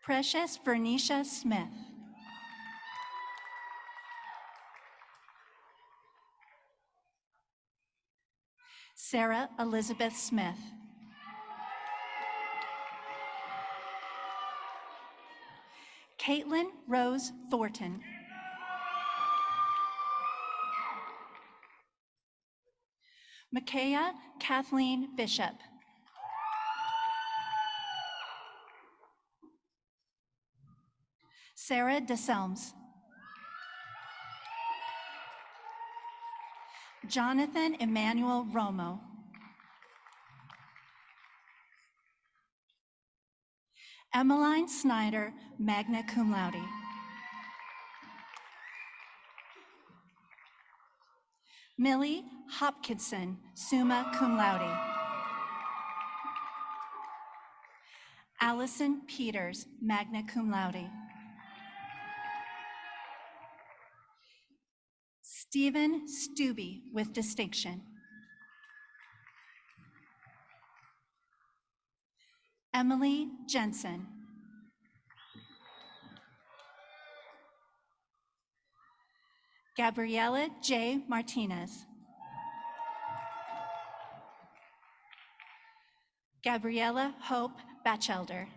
Precious Vernisha Smith. Sarah Elizabeth Smith. Caitlin Rose Thornton. Micaiah Kathleen Bishop. Sarah DeSelms. Jonathan Emmanuel Romo. Emmeline Snyder, magna cum laude. Millie Hopkinson, summa cum laude. Allison Peters, magna cum laude. Stephen Stubbe with distinction. Emily Jensen. Gabriela J. Martinez. Gabriela Hope Batchelder.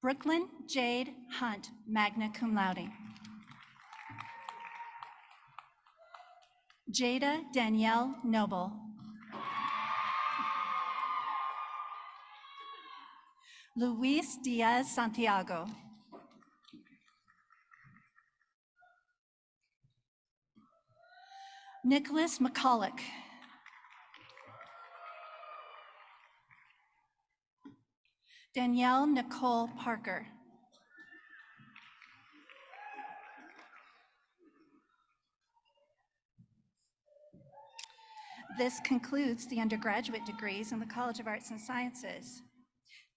Brooklyn Jade Hunt, magna cum laude. Jada Danielle Noble. Luis Diaz Santiago. Nicholas McCulloch. Danielle Nicole Parker. This concludes the undergraduate degrees in the College of Arts and Sciences.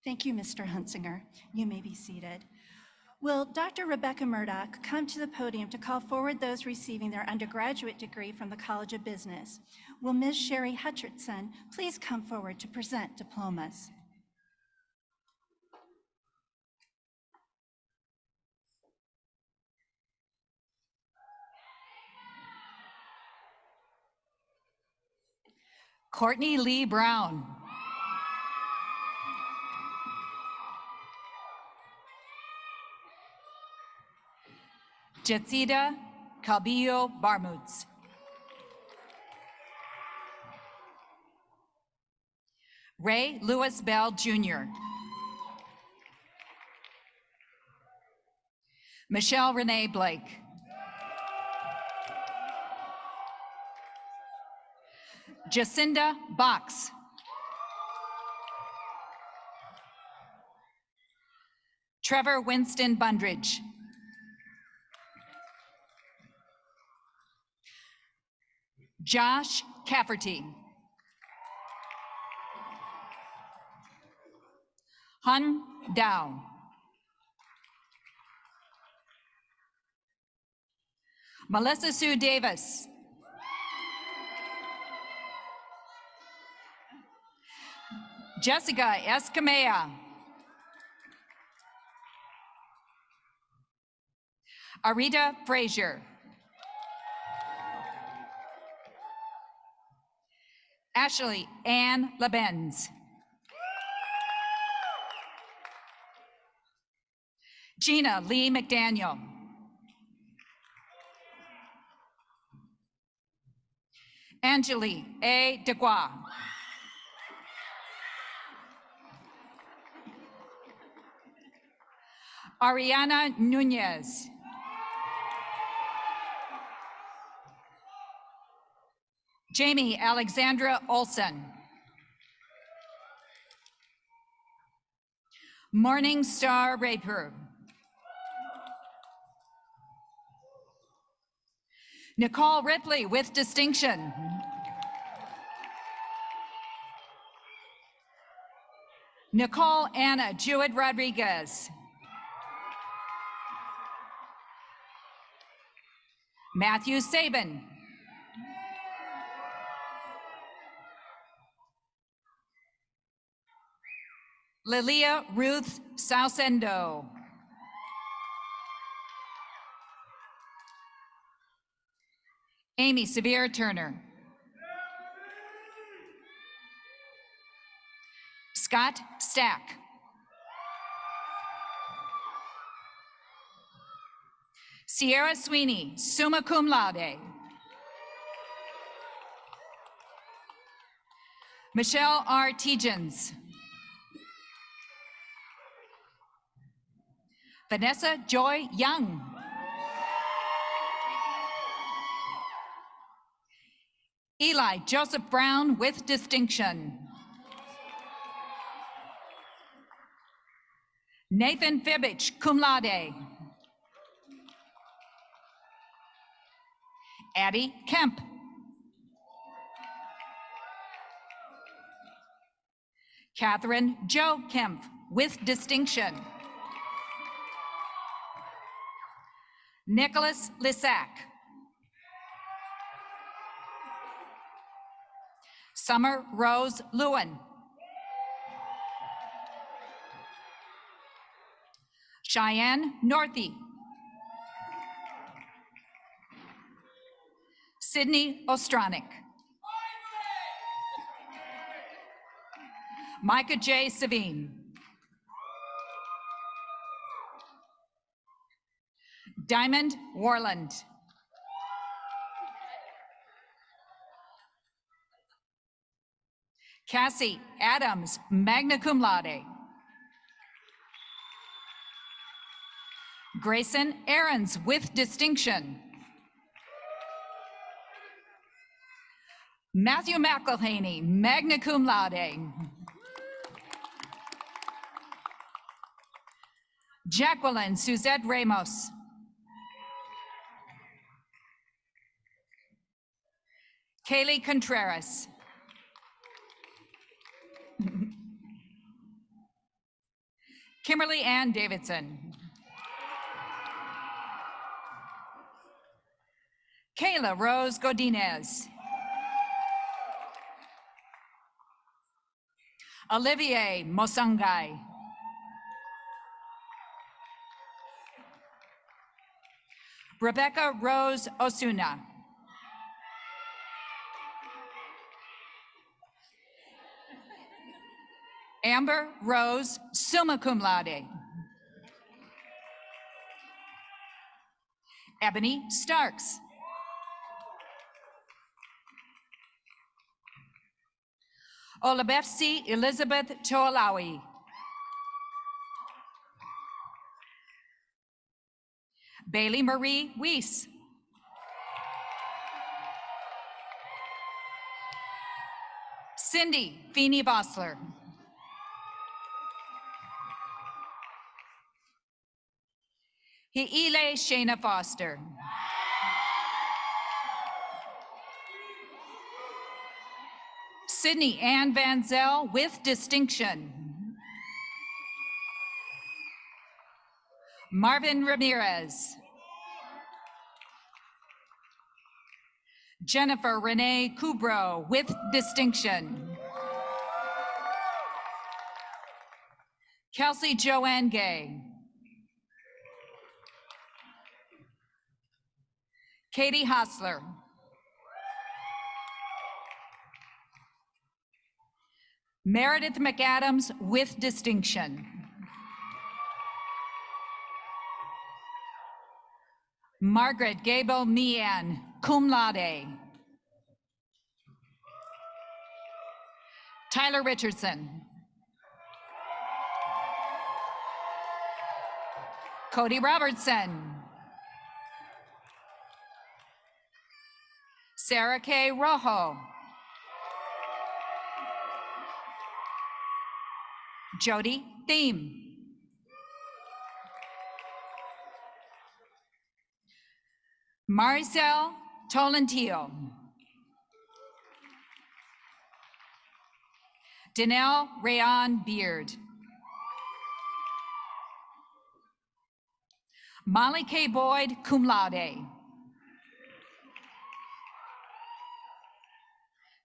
Thank you, Mr. Hunsinger. You may be seated. Will Dr. Rebecca Murdoch come to the podium to call forward those receiving their undergraduate degree from the College of Business? Will Ms. Sherry Hutcherson please come forward to present diplomas? Courtney Lee Brown. Jetsida Calbillo Barmutz. Ray Lewis Bell, Jr. Michelle Renee Blake. Jacinda Box. Trevor Winston Bundridge. Josh Cafferty. Hun Dow. Melissa Sue Davis. Jessica Escamilla. Arita Frazier. Ashley Ann Lebenz. Gina Lee McDaniel. Angeli A. DeGua. Ariana Nunez. Jamie Alexandra Olson. Morning Star Raper. Nicole Ripley with distinction. Nicole Anna Jewett Rodriguez. Matthew Sabin. Lilia Ruth Sausendo. Amy Severe Turner. Scott Stack. Sierra Sweeney, summa cum laude. Michelle R. Tegens. Vanessa Joy Young. Eli Joseph Brown with distinction. Nathan Fibbage, cum laude. Addie Kemp. Catherine Jo Kemp with distinction. Nicholas Lissack. Summer Rose Lewin. Cheyenne Northey. Sydney Ostronic. Micah J. Savine. Diamond Warland. Cassie Adams, magna cum laude. Grayson Aarons with distinction. Matthew McElhaney, magna cum laude. Jacqueline Suzette Ramos. Kaylee Contreras. Kimberly Ann Davidson. Kayla Rose Godinez. Olivier Mosangai. Rebecca Rose Osuna. Amber Rose, summa cum laude. Ebony Starks. Olabefsi Elizabeth Toalawi. Bailey Marie Weiss. Cindy Feeney Vossler. Hiile Shayna Foster. Sydney Ann Van Zell with distinction. Marvin Ramirez. Jennifer Renee Kubro with distinction. Kelsey Joanne Gay. Katie Hostler. Meredith McAdams with distinction. Margaret Gable Meehan, cum laude. Tyler Richardson. Cody Robertson. Sarah K. Rojo. Jody Thiem. Maricel Tolentino. Danelle Rayon Beard. Molly K. Boyd, cum laude.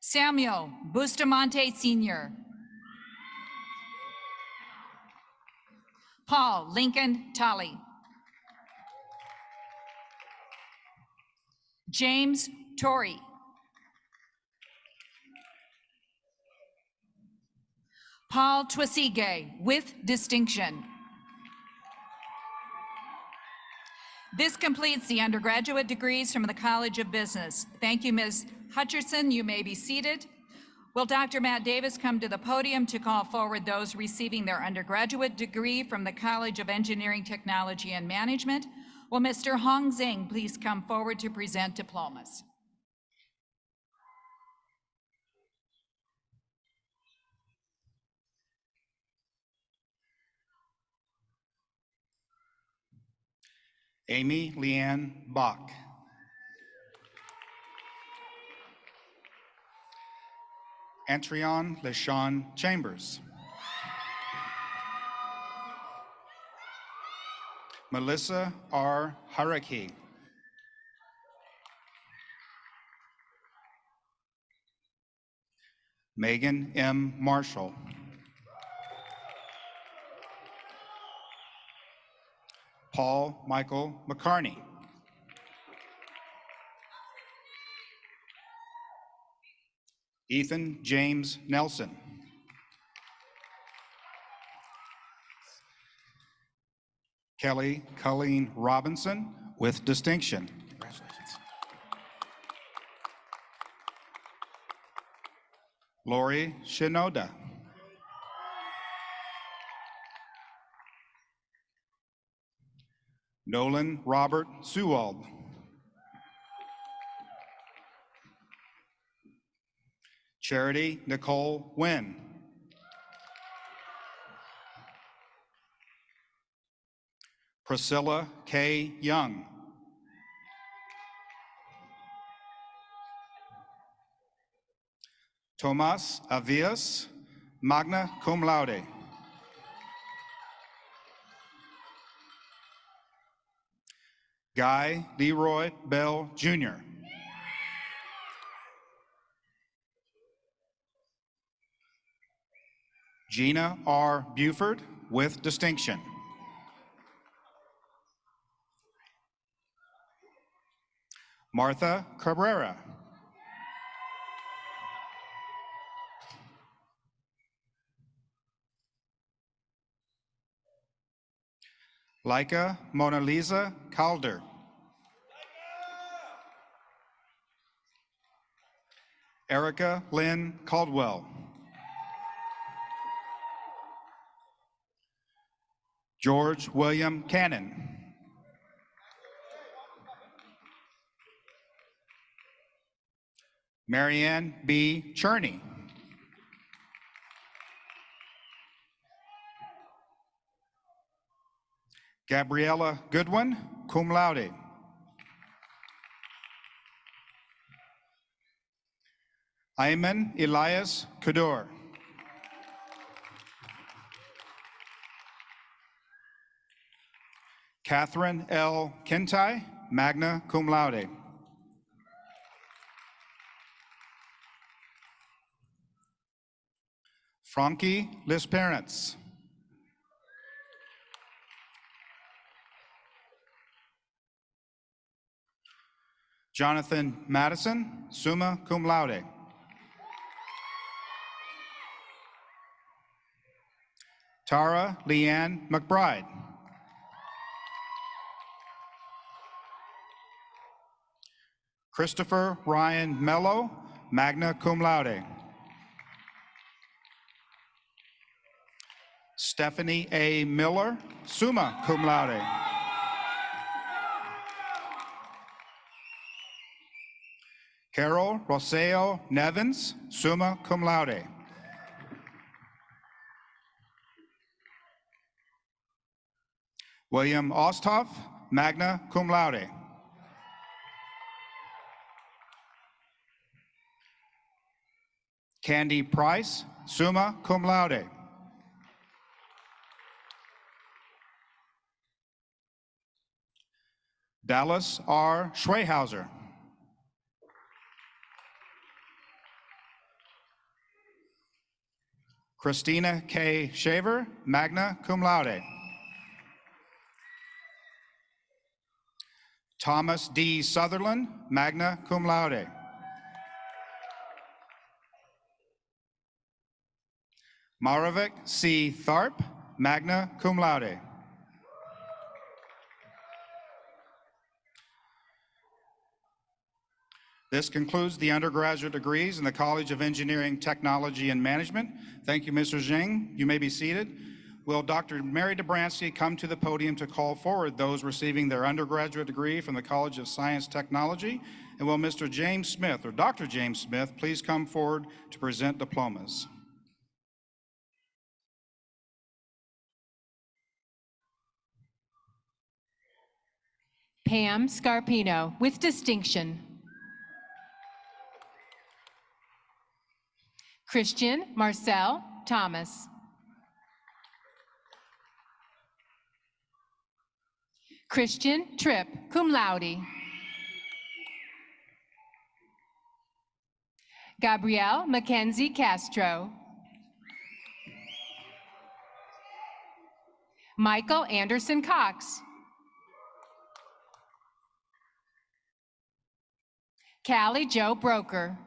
Samuel Bustamante Sr. Paul Lincoln Tully. James Torrey. Paul Twasige with distinction. This completes the undergraduate degrees from the College of Business. Thank you, Ms. Hutcherson. You may be seated. Will Dr. Matt Davis come to the podium to call forward those receiving their undergraduate degree from the College of Engineering, Technology, and Management? Will Mr. Hong Zheng please come forward to present diplomas? Amy Leanne Bach. Antrion LeSean Chambers. Melissa R. Haraki. Megan M. Marshall. Paul Michael McCarney. Ethan James Nelson. Kelly Colleen Robinson with distinction. Congratulations. Lori Shinoda. Nolan Robert Sewald. Charity Nicole Wynn. Priscilla K. Young. Tomas Avias, magna cum laude. Guy Leroy Bell, Jr. Gina R. Buford, with distinction. Martha Cabrera. Laika Mona Lisa Calder. Erica Lynn Caldwell. George William Cannon. Marianne B. Cherney. Gabriella Goodwin, cum laude. Ayman Elias Kador. Catherine L. Kintai, magna cum laude. Frankie Lisparents. Jonathan Madison, summa cum laude. Tara Leanne McBride. Christopher Ryan Mello, magna cum laude. Stephanie A. Miller, summa cum laude. Carol Roseo Nevins, summa cum laude. William Osthoff, magna cum laude. Candy Price, summa cum laude. Dallas R. Schwehauser. Christina K. Shaver, magna cum laude. Thomas D. Sutherland, magna cum laude. Maravik C. Tharp, magna cum laude. This concludes the undergraduate degrees in the College of Engineering, Technology, and Management. Thank you, Mr. Zhang. You may be seated. Will Dr. Mary Dobransky come to the podium to call forward those receiving their undergraduate degree from the College of Science Technology? And will Mr. James Smith, or Dr. James Smith, please come forward to present diplomas? Pam Scarpino, with distinction. Christian Marcel Thomas. Christian Tripp, cum laude. Gabrielle Mackenzie Castro. Michael Anderson Cox. Callie Jo Broker.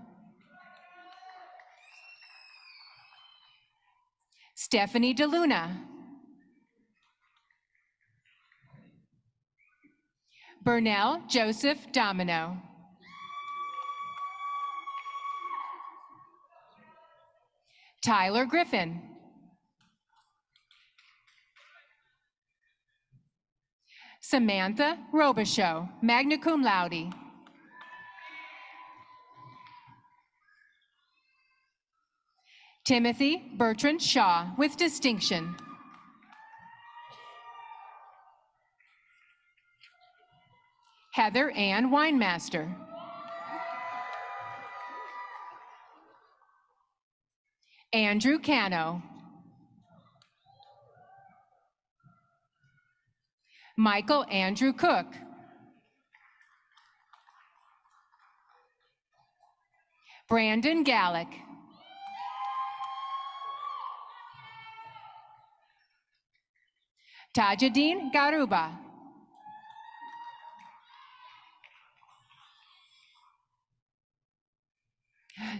Stephanie DeLuna. Burnell Joseph Domino. Tyler Griffin. Samantha Robichaux, magna cum laude. Timothy Bertrand Shaw, with distinction. Heather Ann Weinmaster. Andrew Cano. Michael Andrew Cook. Brandon Gallick. Tajuddin Garuba.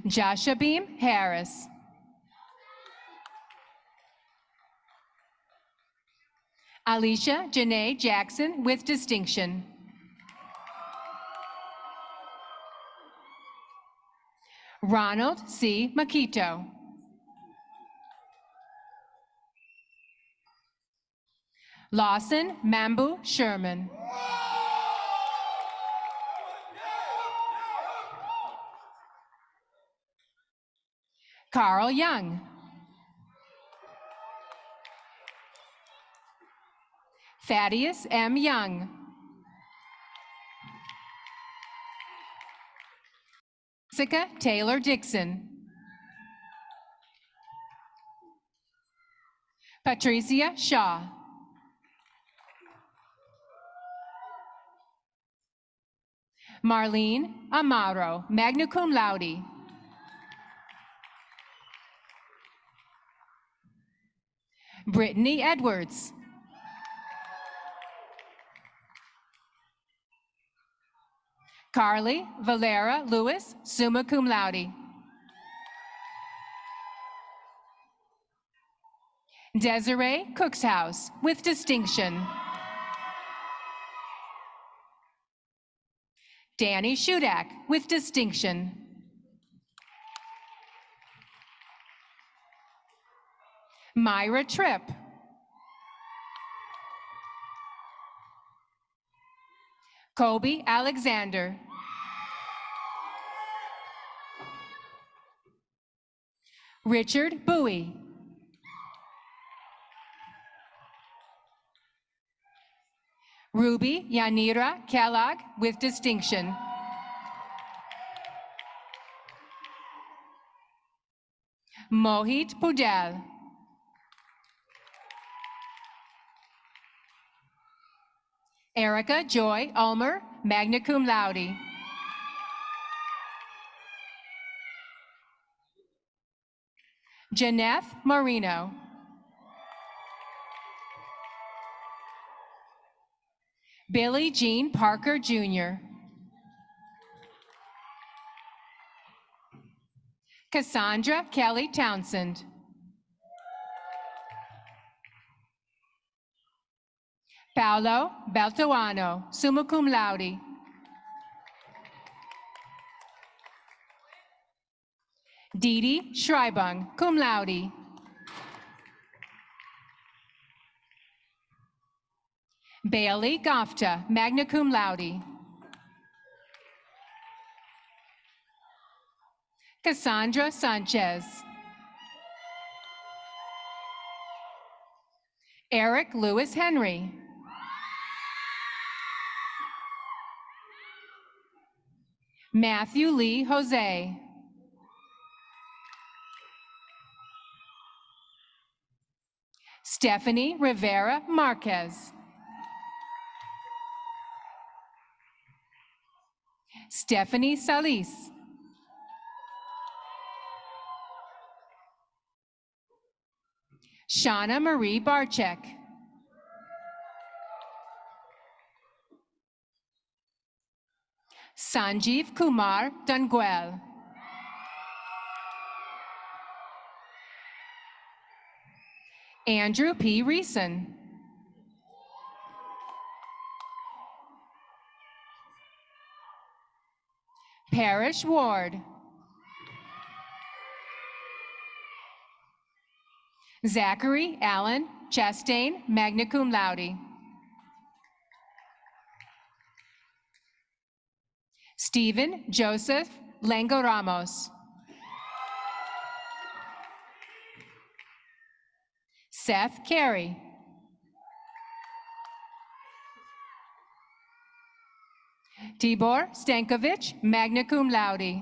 Jashabim Harris. Alicia Janae Jackson, with distinction. Ronald C. Makito. Lawson Mambu Sherman. Carl Young. Thaddeus M. Young. Jessica Taylor Dixon. Patricia Shaw. Marlene Amaro, magna cum laude. Brittany Edwards. Carly Valera Lewis, summa cum laude. Desiree Cookshouse, with distinction. Danny Shudak, with distinction. Myra Tripp. Kobe Alexander. Richard Bowie. Ruby Yanira Kellogg, with distinction. Mohit Pudel. Erica Joy Ulmer, magna cum laude. Janeth Marino. Billie Jean Parker, Jr. Cassandra Kelly Townsend. Paolo Beltoano, summa cum laude. Dee Schreibung, cum laude. Bailey Gofta, magna cum laude. Cassandra Sanchez. Eric Lewis Henry. Matthew Lee Jose. Stephanie Rivera Marquez. Stephanie Salis. Shauna Marie Barchek. Sanjeev Kumar Dunguel. Andrew P. Reeson. Parrish Ward. Zachary Allen Chastain, magna cum laude. Stephen Joseph Lengo Ramos. Seth Carey. Tibor Stankovic, magna cum laude.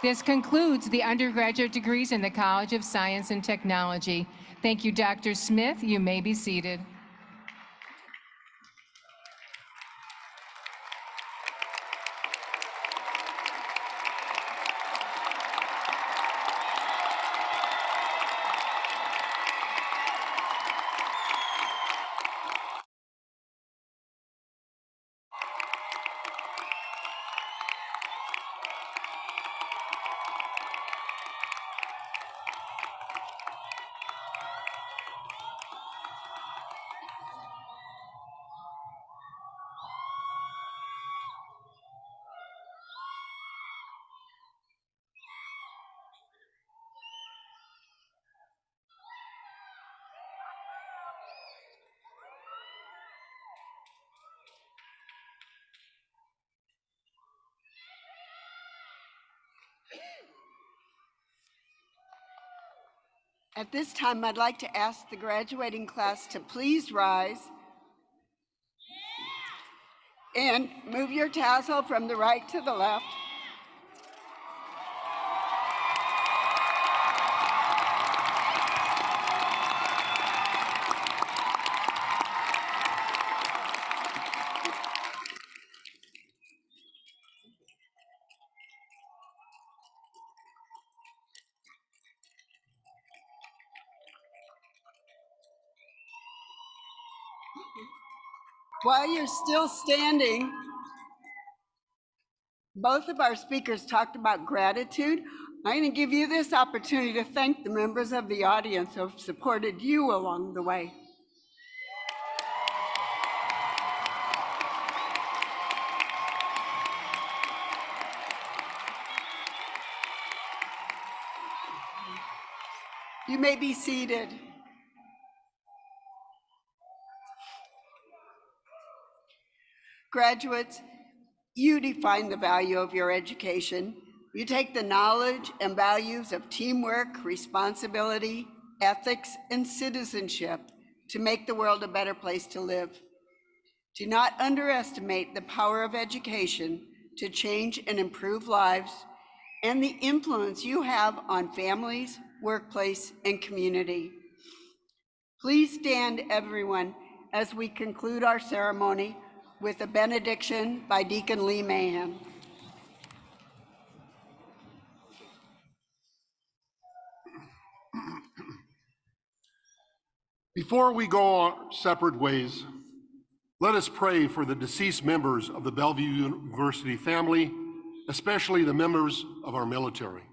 This concludes the undergraduate degrees in the College of Science and Technology. Thank you, Dr. Smith. You may be seated. At this time, I'd like to ask the graduating class to please rise and move your tassel from the right to the left. While you're still standing, both of our speakers talked about gratitude. I'm going to give you this opportunity to thank the members of the audience who have supported you along the way. You may be seated. Graduates, you define the value of your education. You take the knowledge and values of teamwork, responsibility, ethics, and citizenship to make the world a better place to live. Do not underestimate the power of education to change and improve lives and the influence you have on families, workplace, and community. Please stand, everyone, as we conclude our ceremony with a benediction by Deacon Lee Mahan. Before we go our separate ways, let us pray for the deceased members of the Bellevue University family, especially the members of our military.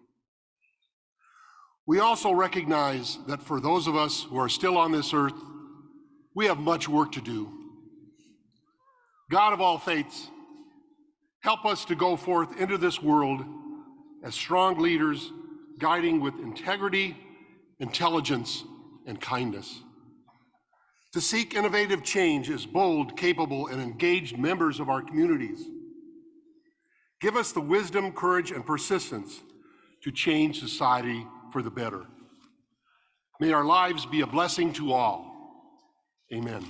We also recognize that for those of us who are still on this earth, we have much work to do. God of all faiths, help us to go forth into this world as strong leaders, guiding with integrity, intelligence, and kindness. To seek innovative change as bold, capable, and engaged members of our communities. Give us the wisdom, courage, and persistence to change society for the better. May our lives be a blessing to all. Amen.